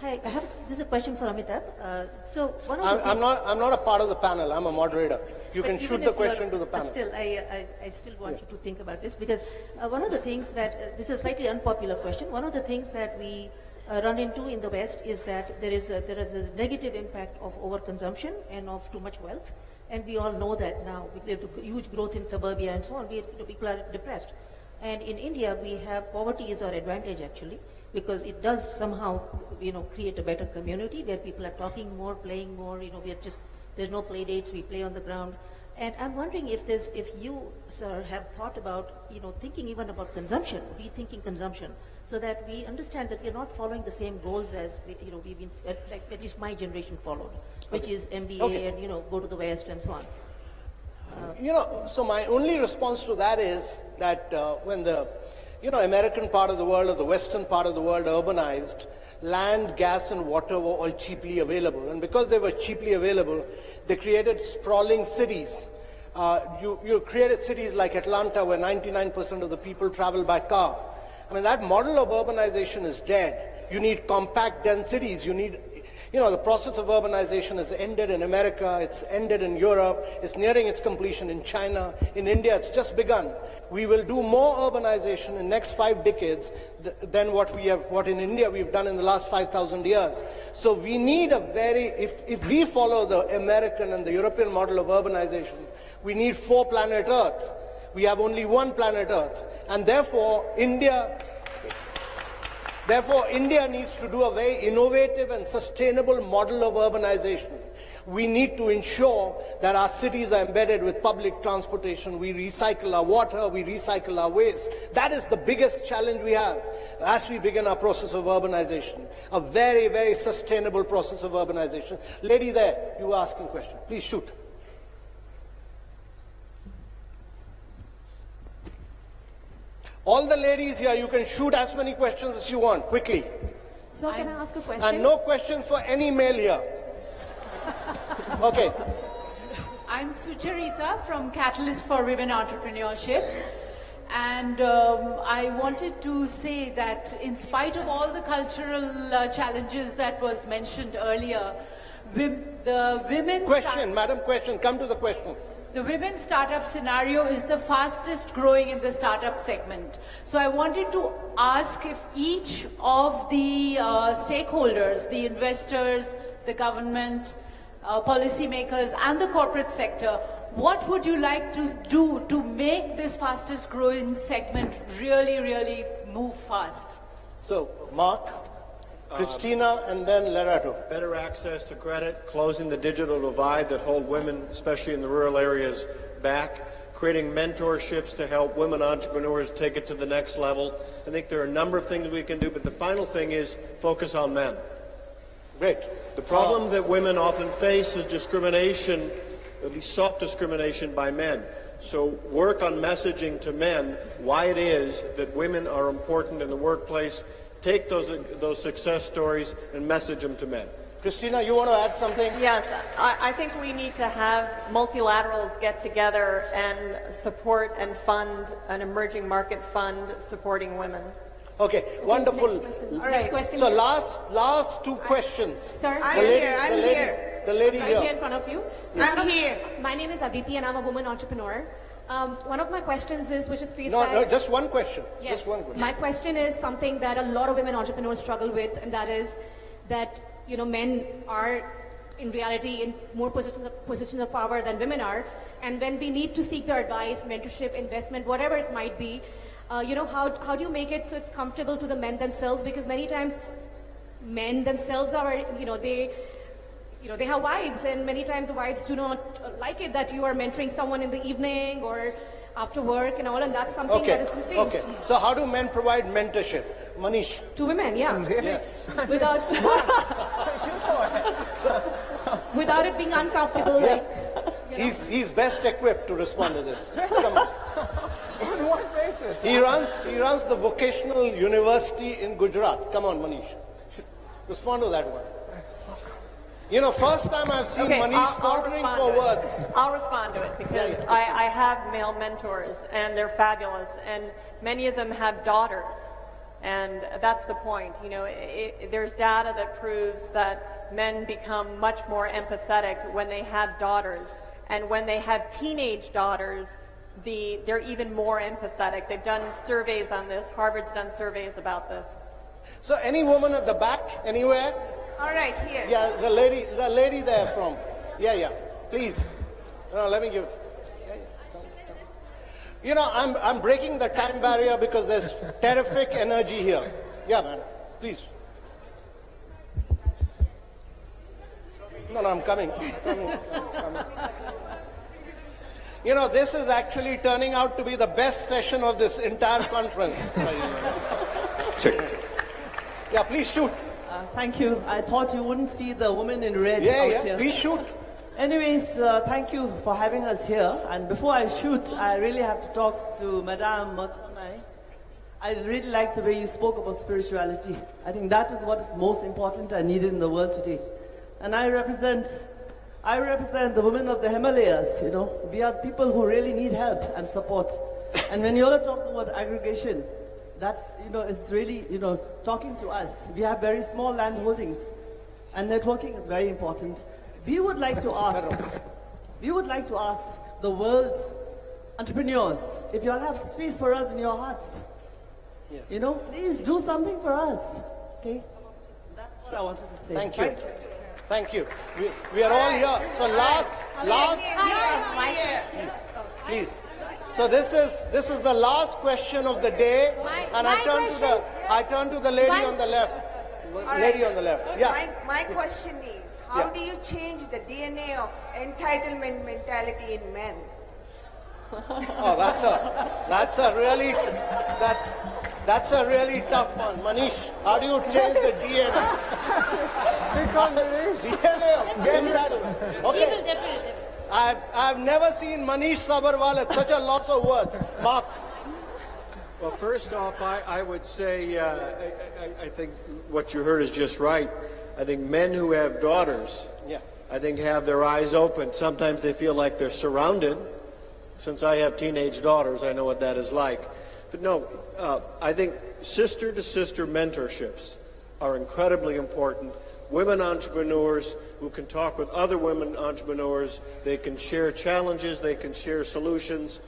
Hi, this is a question for Amitabh. I'm not a part of the panel, I'm a moderator. You can shoot the question to the panel. But still, I still want you to think about this, because one of the things that, this is a slightly unpopular question, one of the things that we run into in the West is that there is a negative impact of overconsumption and of too much wealth. And we all know that now. With the huge growth in suburbia and so on, people are depressed. And in India, we have poverty is our advantage actually, because it does somehow, create a better community where people are talking more, playing more. There's no play dates. We play on the ground. And I'm wondering if you, sir, have thought about, thinking even about consumption, rethinking consumption, so that we understand that we're not following the same goals as, we've been, at least my generation followed, which is MBA and, go to the West and so on. So my only response to that is that when the, American part of the world or the Western part of the world urbanized, land, gas, and water were all cheaply available. And because they were cheaply available, they created sprawling cities. You created cities like Atlanta, where 99% of the people travel by car. I mean, that model of urbanization is dead. You need compact, dense cities. You need, the process of urbanization has ended in America, it's ended in Europe, it's nearing its completion in China. In India, it's just begun. We will do more urbanization in the next 5 decades than what in India we've done in the last 5,000 years. So we need if we follow the American and the European model of urbanization, we need 4 planet Earth. We have only 1 planet Earth. And therefore, India needs to do a very innovative and sustainable model of urbanization. We need to ensure that our cities are embedded with public transportation. We recycle our water, we recycle our waste. That is the biggest challenge we have as we begin our process of urbanization. A very, very sustainable process of urbanization. Lady there, you were asking a question. Please shoot. All the ladies here, you can shoot as many questions as you want, quickly. So can I ask a question? And no questions for any male here. Okay. I'm Sucharita from Catalyst for Women Entrepreneurship. And I wanted to say that in spite of all the cultural challenges that was mentioned earlier, the women... Madam, come to the question. The women startup scenario is the fastest growing in the startup segment. So I wanted to ask if each of the stakeholders, the investors, the government, policymakers, and the corporate sector, what would you like to do to make this fastest growing segment really, really move fast? So, Mark, Christina, and then Lerato. Better access to credit, closing the digital divide that hold women, especially in the rural areas, back, creating mentorships to help women entrepreneurs take it to the next level. I think there are a number of things we can do, but the final thing is focus on men. Great. The problem that women often face is discrimination, at least soft discrimination by men. So work on messaging to men why it is that women are important in the workplace. Take those success stories and message them to men. Christina, you want to add something? Yes, I think we need to have multilaterals get together and support and fund an emerging market fund supporting women. Okay, wonderful. All right. Next question. So last 2 questions. Sir, I'm here. The lady right here in front of you. So I'm here. My name is Aditi and I'm a woman entrepreneur. One of my questions is, which is faced No, just one question. Yes. Just one question. My question is something that a lot of women entrepreneurs struggle with, and that is that, men are in reality in more positions of power than women are. And when we need to seek their advice, mentorship, investment, whatever it might be, how do you make it so it's comfortable to the men themselves? Because many times men themselves are, they have wives, and many times the wives do not like it that you are mentoring someone in the evening or after work and all, and that's something that is faced. Okay. So how do men provide mentorship? Manish. To women, yeah. Yeah. Without it being uncomfortable, Yeah. He's best equipped to respond to this. Come on. On what basis? He runs the vocational university in Gujarat. Come on, Manish. Respond to that one. First time I've seen Manish faltering for words. I'll respond to it because I have male mentors and they're fabulous, and many of them have daughters, and that's the point. There's data that proves that men become much more empathetic when they have daughters, and when they have teenage daughters, they're even more empathetic. They've done surveys on this. Harvard's done surveys about this. So any woman at the back, anywhere? All right, here. Yeah, the lady there from. Yeah, please. No, let me give. Yeah. You know, I'm breaking the time barrier because there's terrific energy here. Yeah, man, please. No, I'm coming. You know, this is actually turning out to be the best session of this entire conference. Yeah, please shoot. Thank you. I thought you wouldn't see the woman in red out here. Please shoot. Anyways, thank you for having us here. And before I shoot, I really have to talk to Madame Makamai. I really like the way you spoke about spirituality. I think that is what is most important and needed in the world today. And I represent the women of the Himalayas, you know. We are people who really need help and support. And when you're talking about aggregation, that, you know, is really, you know, talking to us. We have very small land holdings, and networking is very important. We would like to ask the world's entrepreneurs, if you all have space for us in your hearts, you know, please do something for us, okay? That's what I wanted to say. Thank you. Thank you. We are all here. So last, please. So this is the last question of the day, and I turn to the lady on the left. Lady on the left. Yeah. My question is, how do you change the DNA of entitlement mentality in men? Oh, that's a really tough one, Manish. How do you change the DNA? DNA of entitlement. Okay. I've never seen Manish Sabharwal at such a loss of words. Mark. Well, first off, I would say I think what you heard is just right. I think men who have daughters, I think, have their eyes open. Sometimes they feel like they're surrounded. Since I have teenage daughters, I know what that is like. But no, I think sister-to-sister mentorships are incredibly important. Women entrepreneurs who can talk with other women entrepreneurs, they can share challenges, they can share solutions.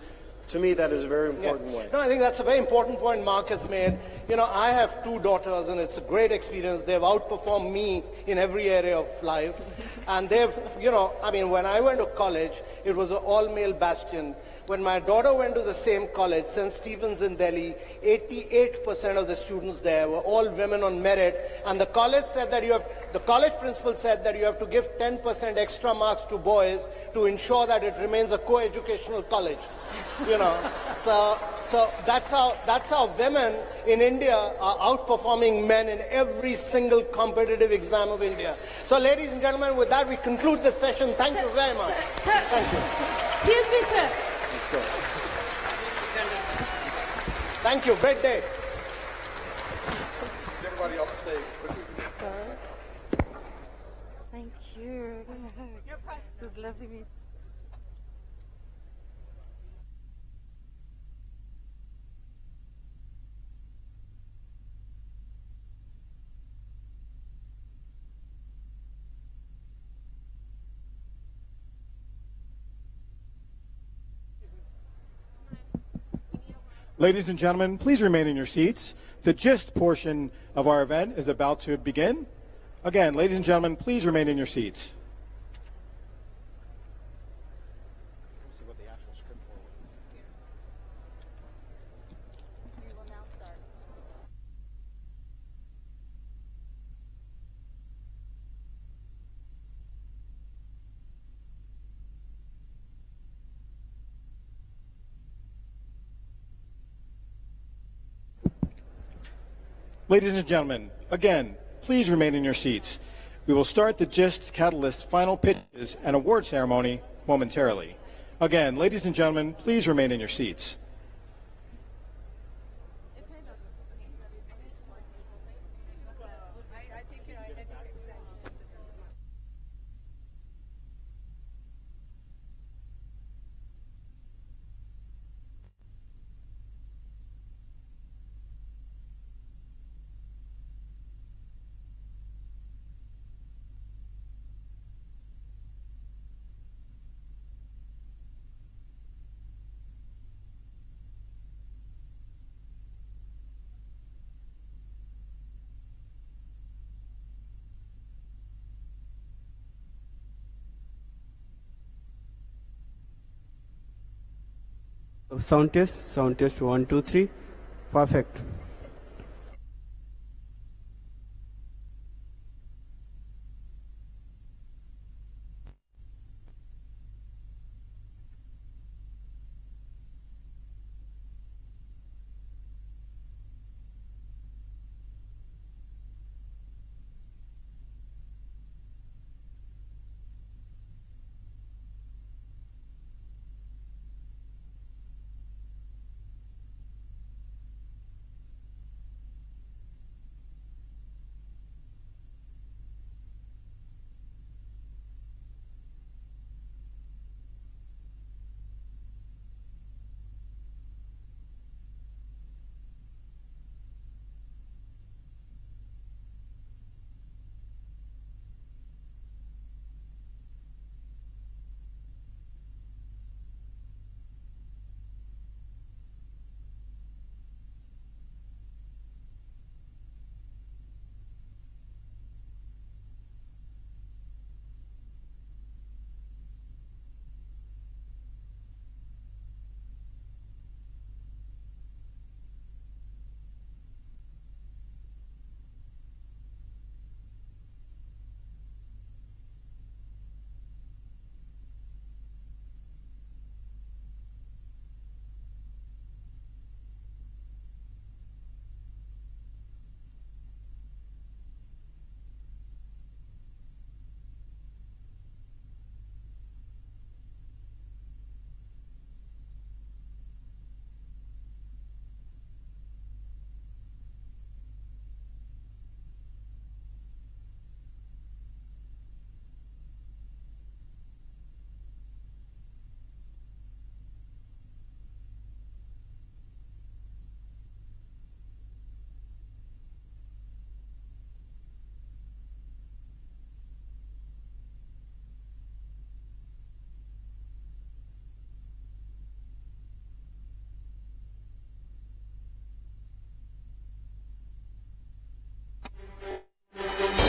To me, that is a very important way. No, I think that's a very important point Mark has made. You know, I have two daughters, and it's a great experience. They've outperformed me in every area of life. And they've, you know, I mean, when I went to college, it was an all-male bastion. When my daughter went to the same college, St. Stephen's in Delhi, 88% of the students there were all women on merit. And the college said that the college principal said that you have to give 10% extra marks to boys to ensure that it remains a co-educational college. You know, so that's how women in India are outperforming men in every single competitive exam of India. So, ladies and gentlemen, with that we conclude this session. Thank you very much. Thank you. Excuse me, sir. Let's go. Thank you. Great day. Everybody off the stage. Thank you. It was lovely meeting. Ladies and gentlemen, please remain in your seats. The gist portion of our event is about to begin. Again, ladies and gentlemen, please remain in your seats. Ladies and gentlemen, again, please remain in your seats. We will start the GIST Catalyst final pitches and award ceremony momentarily. Again, ladies and gentlemen, please remain in your seats. Sound test 1, 2, 3. Perfect.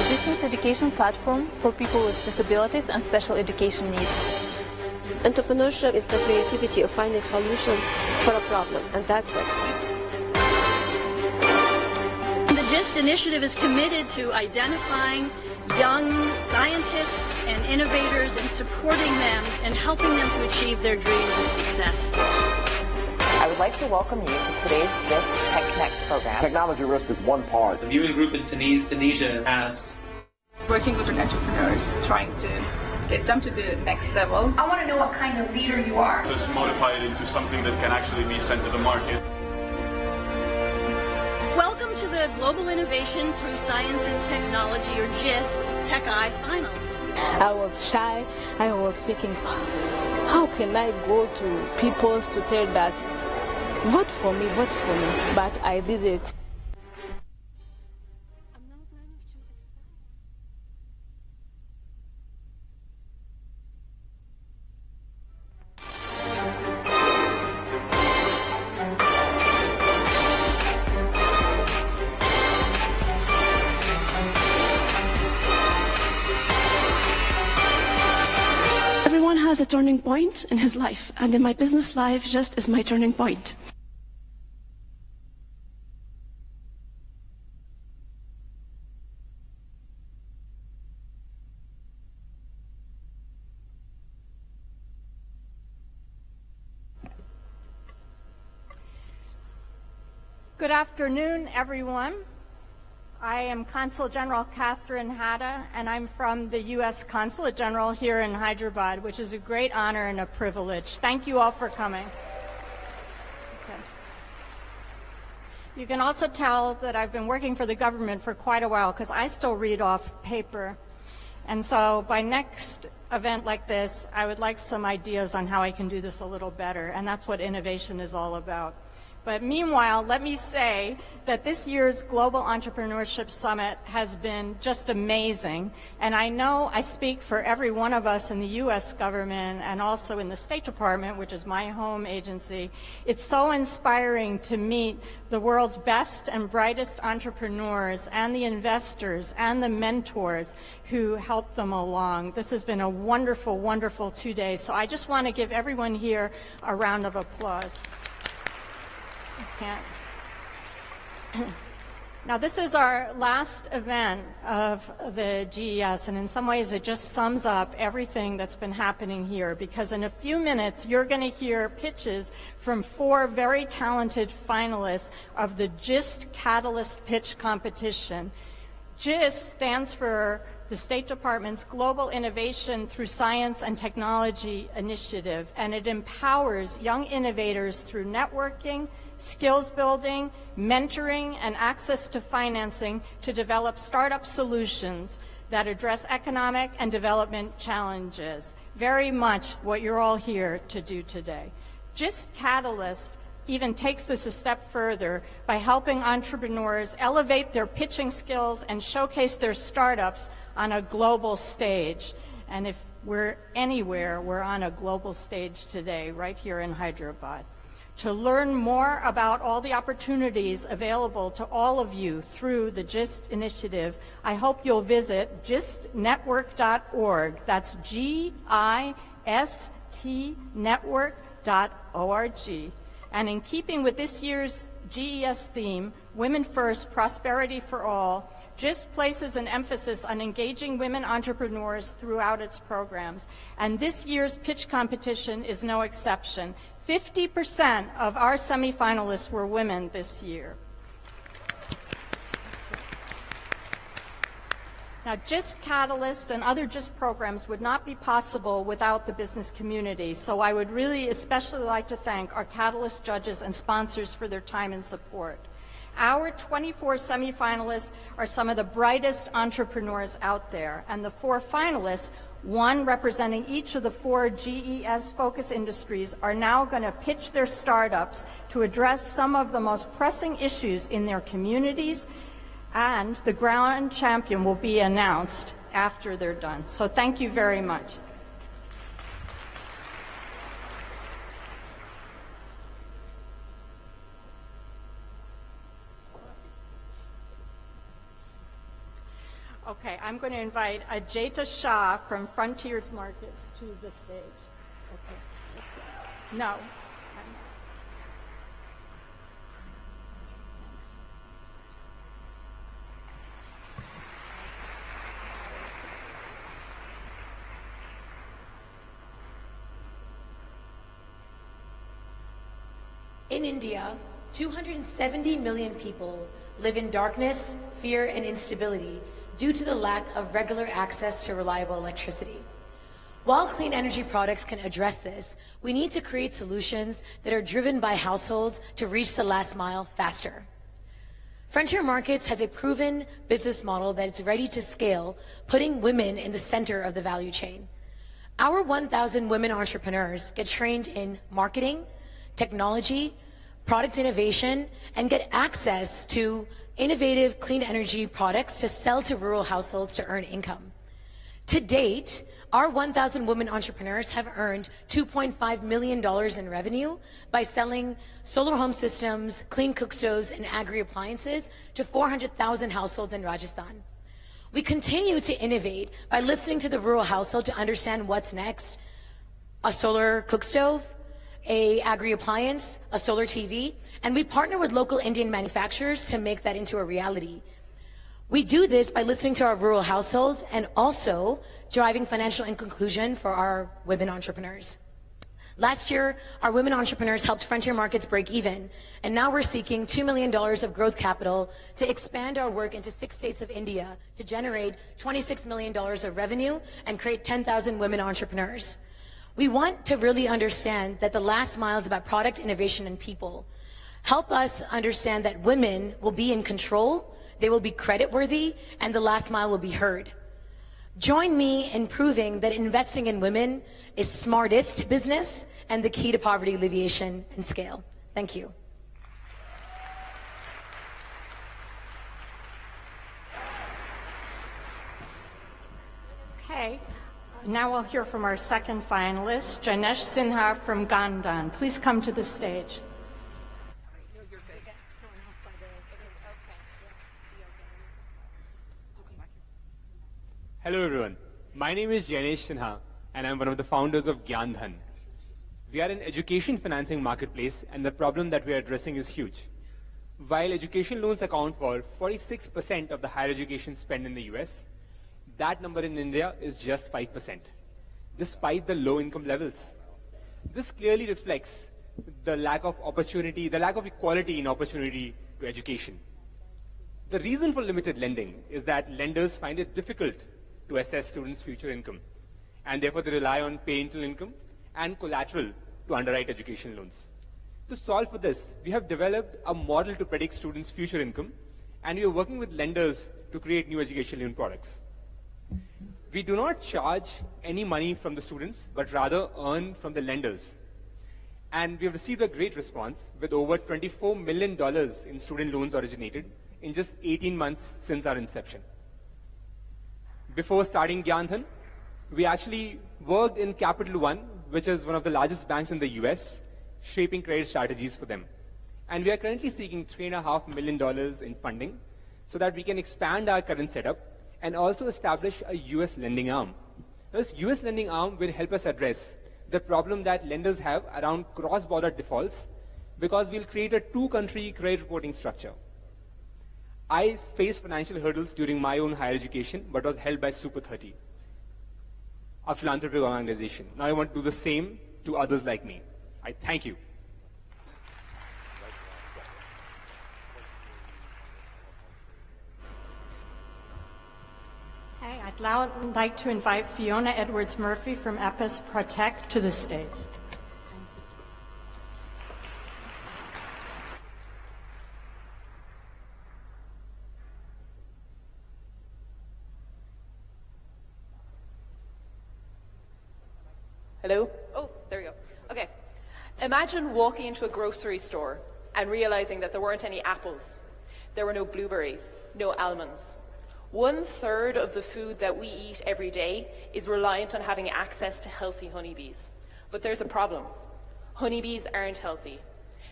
Business education platform for people with disabilities and special education needs. Entrepreneurship is the creativity of finding solutions for a problem, and that's it. The GIST initiative is committed to identifying young scientists and innovators and supporting them and helping them to achieve their dreams of success. I would like to welcome you to today's GIST Tech Connect program. Technology risk is one part. The viewing group in Tunisia has working with entrepreneurs, trying to get them to the next level. I want to know what kind of leader you are. Let's modify it into something that can actually be sent to the market. Welcome to the Global Innovation Through Science and Technology, or GIST, TechEye Finals. I was shy. I was thinking, how can I go to people to tell that, vote for me, but I did it. Has a turning point in his life, and in my business life just is my turning point. Good afternoon, everyone. I am Consul General Catherine Hatta, and I'm from the U.S. Consulate General here in Hyderabad, which is a great honor and a privilege. Thank you all for coming. Okay. You can also tell that I've been working for the government for quite a while because I still read off paper. And so by next event like this, I would like some ideas on how I can do this a little better, and that's what innovation is all about. But meanwhile, let me say that this year's Global Entrepreneurship Summit has been just amazing. And I know I speak for every one of us in the U.S. government and also in the State Department, which is my home agency. It's so inspiring to meet the world's best and brightest entrepreneurs and the investors and the mentors who help them along. This has been a wonderful, wonderful 2 days. So I just want to give everyone here a round of applause. Now, this is our last event of the GES, and in some ways it just sums up everything that's been happening here, because in a few minutes you're going to hear pitches from 4 very talented finalists of the GIST Catalyst Pitch Competition. GIST stands for the State Department's Global Innovation Through Science and Technology Initiative, and it empowers young innovators through networking, skills building, mentoring, and access to financing to develop startup solutions that address economic and development challenges. Very much what you're all here to do today. GIST Catalyst even takes this a step further by helping entrepreneurs elevate their pitching skills and showcase their startups on a global stage. And if we're anywhere, we're on a global stage today, right here in Hyderabad. To learn more about all the opportunities available to all of you through the GIST initiative, I hope you'll visit gistnetwork.org. That's GIST network.org. And in keeping with this year's GES theme, Women First, Prosperity for All, GIST places an emphasis on engaging women entrepreneurs throughout its programs. And this year's pitch competition is no exception. 50% of our semifinalists were women this year. Now, GIST Catalyst and other GIST programs would not be possible without the business community, so I would really especially like to thank our Catalyst judges and sponsors for their time and support. Our 24 semifinalists are some of the brightest entrepreneurs out there, and the 4 finalists, one representing each of the 4 GES focus industries, are now going to pitch their startups to address some of the most pressing issues in their communities, and the grand champion will be announced after they're done. So thank you very much. Okay, I'm going to invite Ajita Shah from Frontiers Markets to the stage. Okay. No. In India, 270 million people live in darkness, fear, and instability due to the lack of regular access to reliable electricity. While clean energy products can address this, we need to create solutions that are driven by households to reach the last mile faster. Frontier Markets has a proven business model that is ready to scale, putting women in the center of the value chain. Our 1,000 women entrepreneurs get trained in marketing, technology, product innovation, and get access to innovative clean energy products to sell to rural households to earn income. To date, our 1,000 women entrepreneurs have earned $2.5 million in revenue by selling solar home systems, clean cook stoves, and agri-appliances to 400,000 households in Rajasthan. We continue to innovate by listening to the rural household to understand what's next: a solar cook stove, a agri-appliance, a solar TV, and we partner with local Indian manufacturers to make that into a reality. We do this by listening to our rural households and also driving financial inclusion for our women entrepreneurs. Last year, our women entrepreneurs helped Frontier Markets break even, and now we're seeking $2 million of growth capital to expand our work into 6 states of India to generate $26 million of revenue and create 10,000 women entrepreneurs. We want to really understand that the last mile is about product innovation and people. Help us understand that women will be in control, they will be creditworthy, and the last mile will be heard. Join me in proving that investing in women is smartest business and the key to poverty alleviation and scale. Thank you. Now we'll hear from our second finalist, Janesh Sinha from Gandhan. Please come to the stage. Hello everyone, my name is Janesh Sinha and I'm one of the founders of Gandhan. We are an education financing marketplace and the problem that we are addressing is huge. While education loans account for 46% of the higher education spend in the US, that number in India is just 5%, despite the low income levels. This clearly reflects the lack of opportunity, the lack of equality in opportunity to education. The reason for limited lending is that lenders find it difficult to assess students' future income, and therefore they rely on parental income and collateral to underwrite education loans. To solve for this, we have developed a model to predict students' future income, and we are working with lenders to create new education loan products. We do not charge any money from the students, but rather earn from the lenders. And we have received a great response with over $24 million in student loans originated in just 18 months since our inception. Before starting Gandhan, we actually worked in Capital One, which is one of the largest banks in the US, shaping credit strategies for them. And we are currently seeking $3.5 million in funding so that we can expand our current setup and also establish a US lending arm. This US lending arm will help us address the problem that lenders have around cross-border defaults because we'll create a two-country credit reporting structure. I faced financial hurdles during my own higher education, but was helped by Super 30, a philanthropic organization. Now I want to do the same to others like me. I thank you. Okay, I'd now like to invite Fiona Edwards-Murphy from EPIS Protect to the stage. Hello? Oh, there we go. Okay. Imagine walking into a grocery store and realizing that there weren't any apples. There were no blueberries, no almonds. 1/3 of the food that we eat every day is reliant on having access to healthy honeybees. But there's a problem. Honeybees aren't healthy.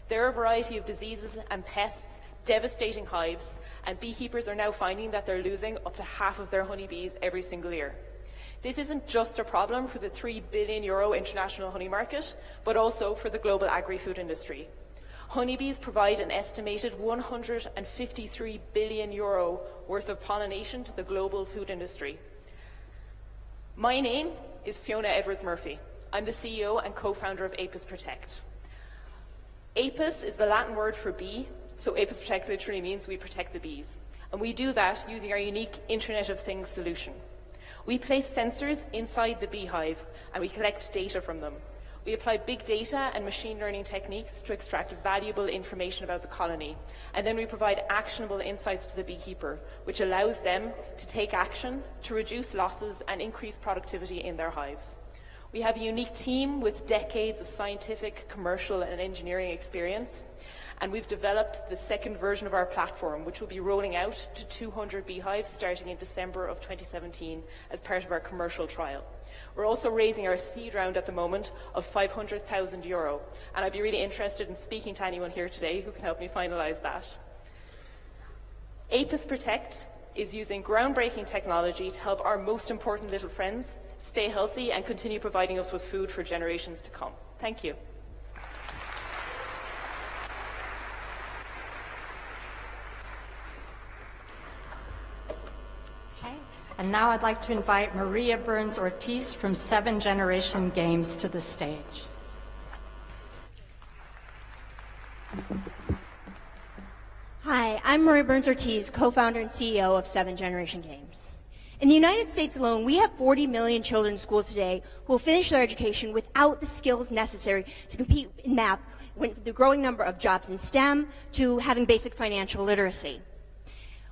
There are a variety of diseases and pests devastating hives, and beekeepers are now finding that they're losing up to half of their honeybees every single year. This isn't just a problem for the €3 billion international honey market, but also for the global agri-food industry. Honeybees provide an estimated €153 billion worth of pollination to the global food industry. My name is Fiona Edwards-Murphy. I'm the CEO and co-founder of APIS Protect. APIS is the Latin word for bee, so APIS Protect literally means we protect the bees. And we do that using our unique Internet of Things solution. We place sensors inside the beehive and we collect data from them. We apply big data and machine learning techniques to extract valuable information about the colony, and then we provide actionable insights to the beekeeper, which allows them to take action to reduce losses and increase productivity in their hives. We have a unique team with decades of scientific, commercial, and engineering experience, and we've developed the second version of our platform, which will be rolling out to 200 beehives starting in December of 2017 as part of our commercial trial. We're also raising our seed round at the moment of €500,000, and I'd be really interested in speaking to anyone here today who can help me finalize that. APIS Protect is using groundbreaking technology to help our most important little friends stay healthy and continue providing us with food for generations to come. Thank you. And now I'd like to invite Maria Burns-Ortiz from 7 Generation Games to the stage. Hi, I'm Maria Burns-Ortiz, co-founder and CEO of 7 Generation Games. In the United States alone, we have 40 million children in schools today who will finish their education without the skills necessary to compete in math, with the growing number of jobs in STEM to having basic financial literacy.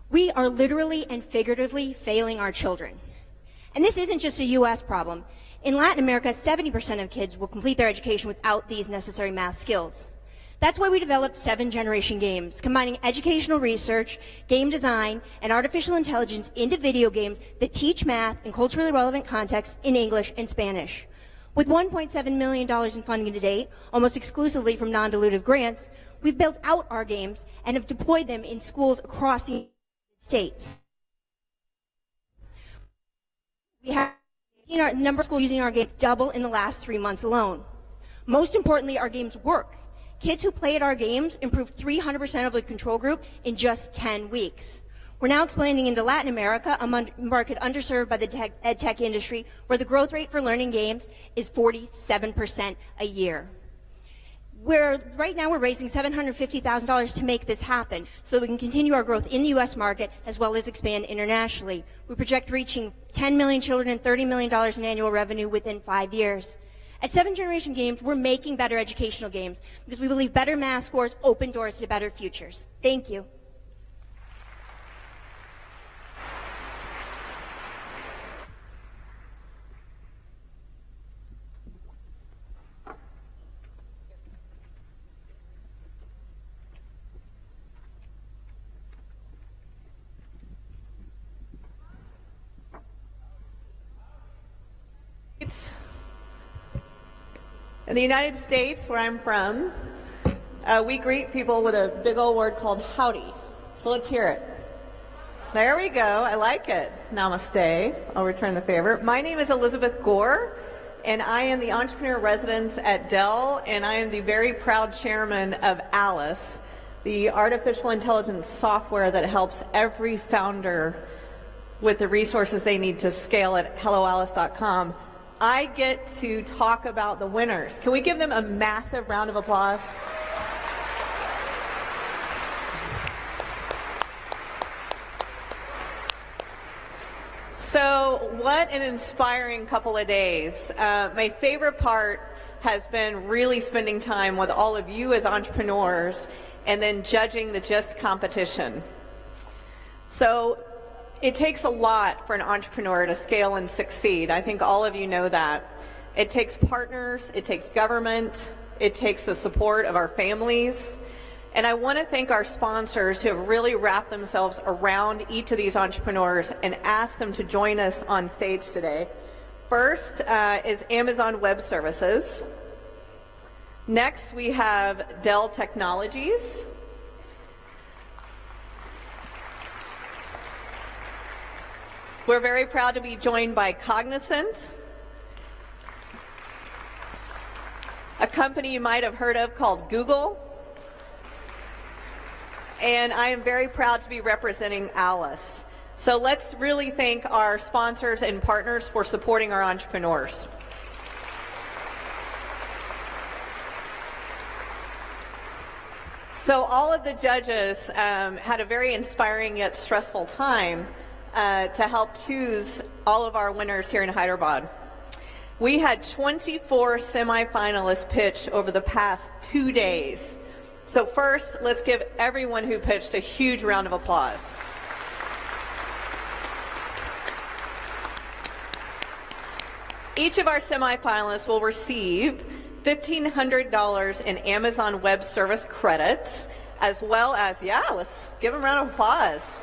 We are literally and figuratively failing our children. And this isn't just a US problem. In Latin America, 70% of kids will complete their education without these necessary math skills. That's why we developed 7 Generation Games, combining educational research, game design, and artificial intelligence into video games that teach math and culturally relevant context in English and Spanish. With $1.7 million in funding to date, almost exclusively from non-dilutive grants, we've built out our games and have deployed them in schools across the United States. We have seen our number of schools using our game double in the last 3 months alone. Most importantly, our games work. Kids who play at our games improved 300% of the control group in just 10 weeks. We're now expanding into Latin America, a market underserved by the ed tech industry, where the growth rate for learning games is 47% a year. Right now we're raising $750,000 to make this happen so we can continue our growth in the U.S. market as well as expand internationally. We project reaching 10 million children and $30 million in annual revenue within 5 years. At 7 Generation Games, we're making better educational games because we believe better math scores open doors to better futures. Thank you. In the United States, where I'm from, we greet people with a big old word called howdy. So let's hear it. There we go. I like it. Namaste. I'll return the favor. My name is Elizabeth Gore, and I am the Entrepreneur Residence at Dell, and I am the very proud chairman of Alice, the artificial intelligence software that helps every founder with the resources they need to scale at helloalice.com. I get to talk about the winners. Can we give them a massive round of applause? So what an inspiring couple of days. My favorite part has been really spending time with all of you as entrepreneurs and then judging the GIST competition. So it takes a lot for an entrepreneur to scale and succeed. I think all of you know that. It takes partners, it takes government, it takes the support of our families. And I want to thank our sponsors who have really wrapped themselves around each of these entrepreneurs and asked them to join us on stage today. First is Amazon Web Services. Next, we have Dell Technologies. We're very proud to be joined by Cognizant, a company you might have heard of called Google. And I am very proud to be representing Alice. So let's really thank our sponsors and partners for supporting our entrepreneurs. So all of the judges had a very inspiring yet stressful time to help choose all of our winners here in Hyderabad. We had 24 semifinalists pitch over the past 2 days. So first, let's give everyone who pitched a huge round of applause. Each of our semifinalists will receive $1,500 in Amazon Web Service credits, as well as, let's give them a round of applause,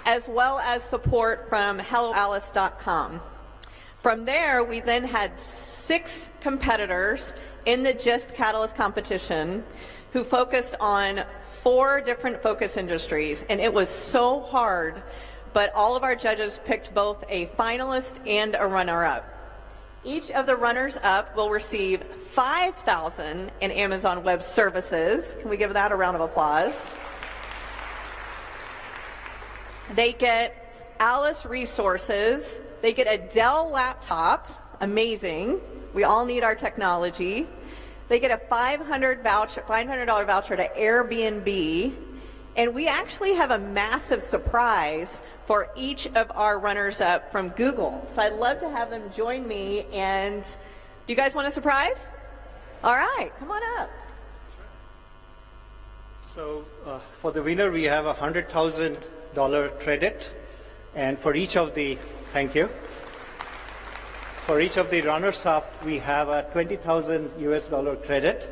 as well as support from helloalice.com. From there, we then had 6 competitors in the GIST Catalyst competition who focused on 4 different focus industries, and it was so hard, but all of our judges picked both a finalist and a runner-up. Each of the runners-up will receive $5,000 in Amazon Web Services. Can we give that a round of applause? They get Alice resources. They get a Dell laptop. Amazing. We all need our technology. They get a $500 voucher to Airbnb. And we actually have a massive surprise for each of our runners-up from Google. So I'd love to have them join me. And do you guys want a surprise? All right, come on up. So for the winner, we have a $100,000 credit. And for each of the, thank you. For each of the runners-up, we have a $20,000 US credit.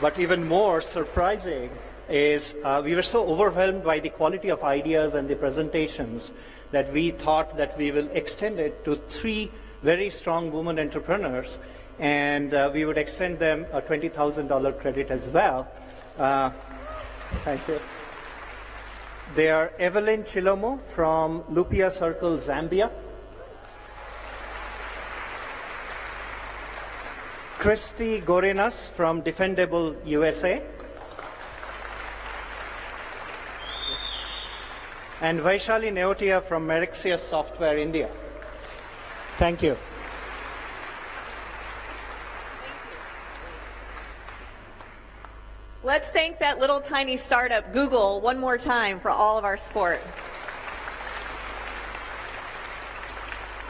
But even more surprising is we were so overwhelmed by the quality of ideas and the presentations that we thought that we will extend it to 3 very strong women entrepreneurs, and we would extend them a $20,000 credit as well. Thank you. They are Evelyn Chilomo from Lupia Circle, Zambia. Christy Gorenas from Defendable, USA. And Vaishali Neotia from Merixia Software, India. Thank you. Let's thank that little tiny startup, Google, one more time for all of our support.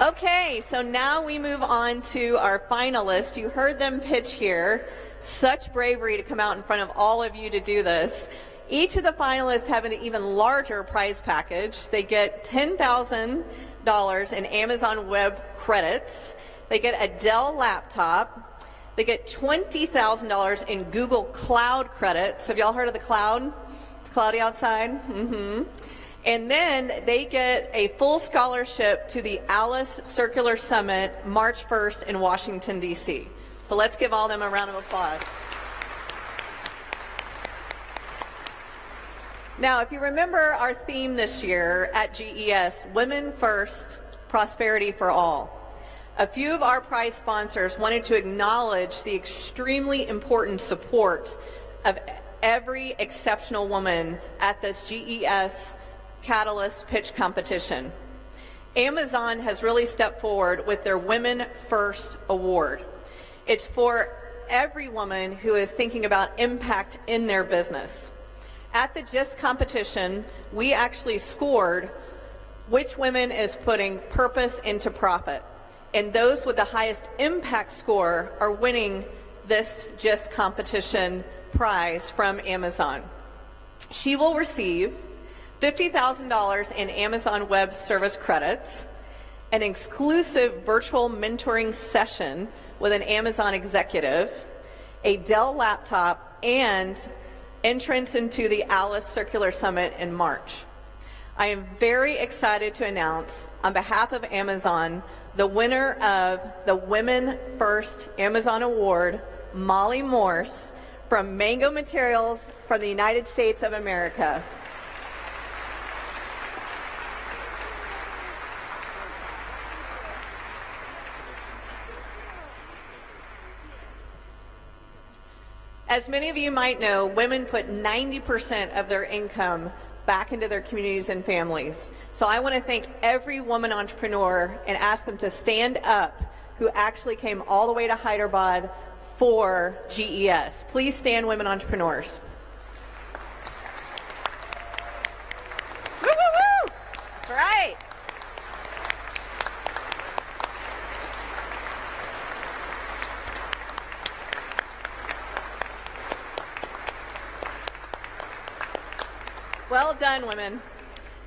Okay, so now we move on to our finalists. You heard them pitch here. Such bravery to come out in front of all of you to do this. Each of the finalists have an even larger prize package. They get $10,000 in Amazon Web credits. They get a Dell laptop. They get $20,000 in Google Cloud credits. Have y'all heard of the cloud? It's cloudy outside. And then they get a full scholarship to the Alice Circular Summit March 1st in Washington, D.C. So let's give all of them a round of applause. Now, if you remember our theme this year at GES, Women First, Prosperity for All. A few of our prize sponsors wanted to acknowledge the extremely important support of every exceptional woman at this GES Catalyst Pitch Competition. Amazon has really stepped forward with their Women First Award. It's for every woman who is thinking about impact in their business. At the GIST competition, we actually scored which women is putting purpose into profit. And those with the highest impact score are winning this GIST competition prize from Amazon. She will receive $50,000 in Amazon Web Service credits, an exclusive virtual mentoring session with an Amazon executive, a Dell laptop, and entrance into the Alice Circular Summit in March. I am very excited to announce, on behalf of Amazon, the winner of the Women First Amazon Award, Molly Morse, from Mango Materials from the United States of America. As many of you might know, women put 90% of their income back into their communities and families. So I want to thank every woman entrepreneur and ask them to stand up who actually came all the way to Hyderabad for GES. Please stand, women entrepreneurs. Woo, woo, woo! That's right. Well done, women.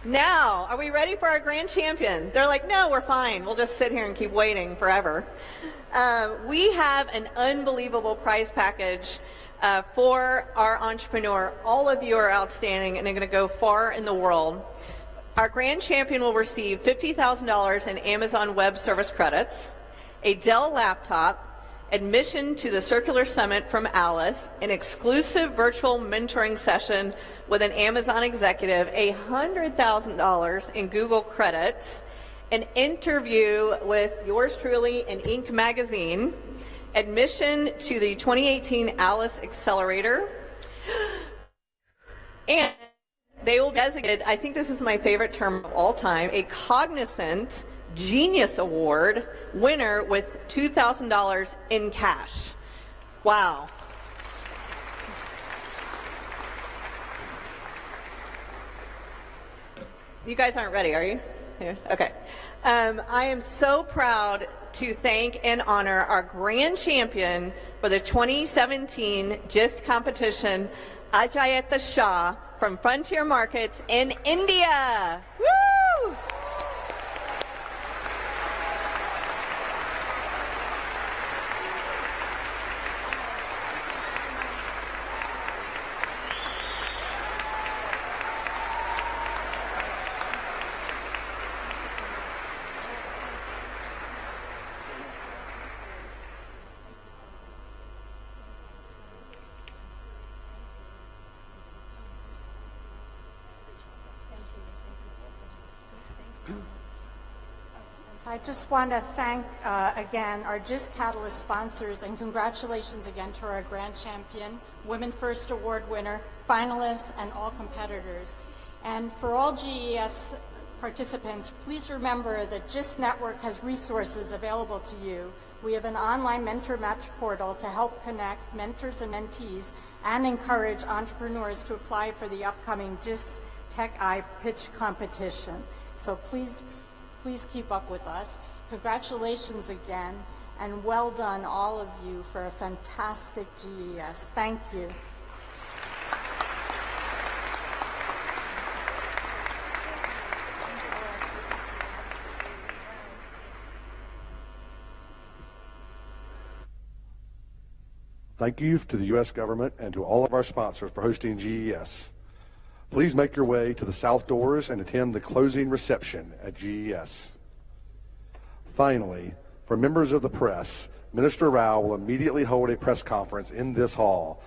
Now, are we ready for our grand champion? They're like, no, we're fine. We'll just sit here and keep waiting forever. We have an unbelievable prize package for our entrepreneur. All of you are outstanding and are going to go far in the world. Our grand champion will receive $50,000 in Amazon Web Service credits, a Dell laptop, admission to the Circular Summit from Alice, an exclusive virtual mentoring session with an Amazon executive, $100,000 in Google credits, an interview with yours truly in Inc. magazine, admission to the 2018 Alice Accelerator, and they will be designated, I think this is my favorite term of all time, a Cognizant Genius Award winner with $2,000 in cash. Wow. You guys aren't ready, are you? Yeah. Okay. I am so proud to thank and honor our grand champion for the 2017 GIST competition, Ajayeta Shah from Frontier Markets in India. Woo! So I just want to thank again our GIST Catalyst sponsors, and congratulations again to our grand champion, Women First Award winner, finalists, and all competitors. And for all GES participants, please remember that GIST Network has resources available to you. We have an online mentor match portal to help connect mentors and mentees and encourage entrepreneurs to apply for the upcoming GIST Tech Eye Pitch competition. So please keep up with us. Congratulations again, and well done all of you for a fantastic GES. Thank you. Thank you to the U.S. government and to all of our sponsors for hosting GES. Please make your way to the south doors and attend the closing reception at GES. Finally, for members of the press, Minister Rao will immediately hold a press conference in this hall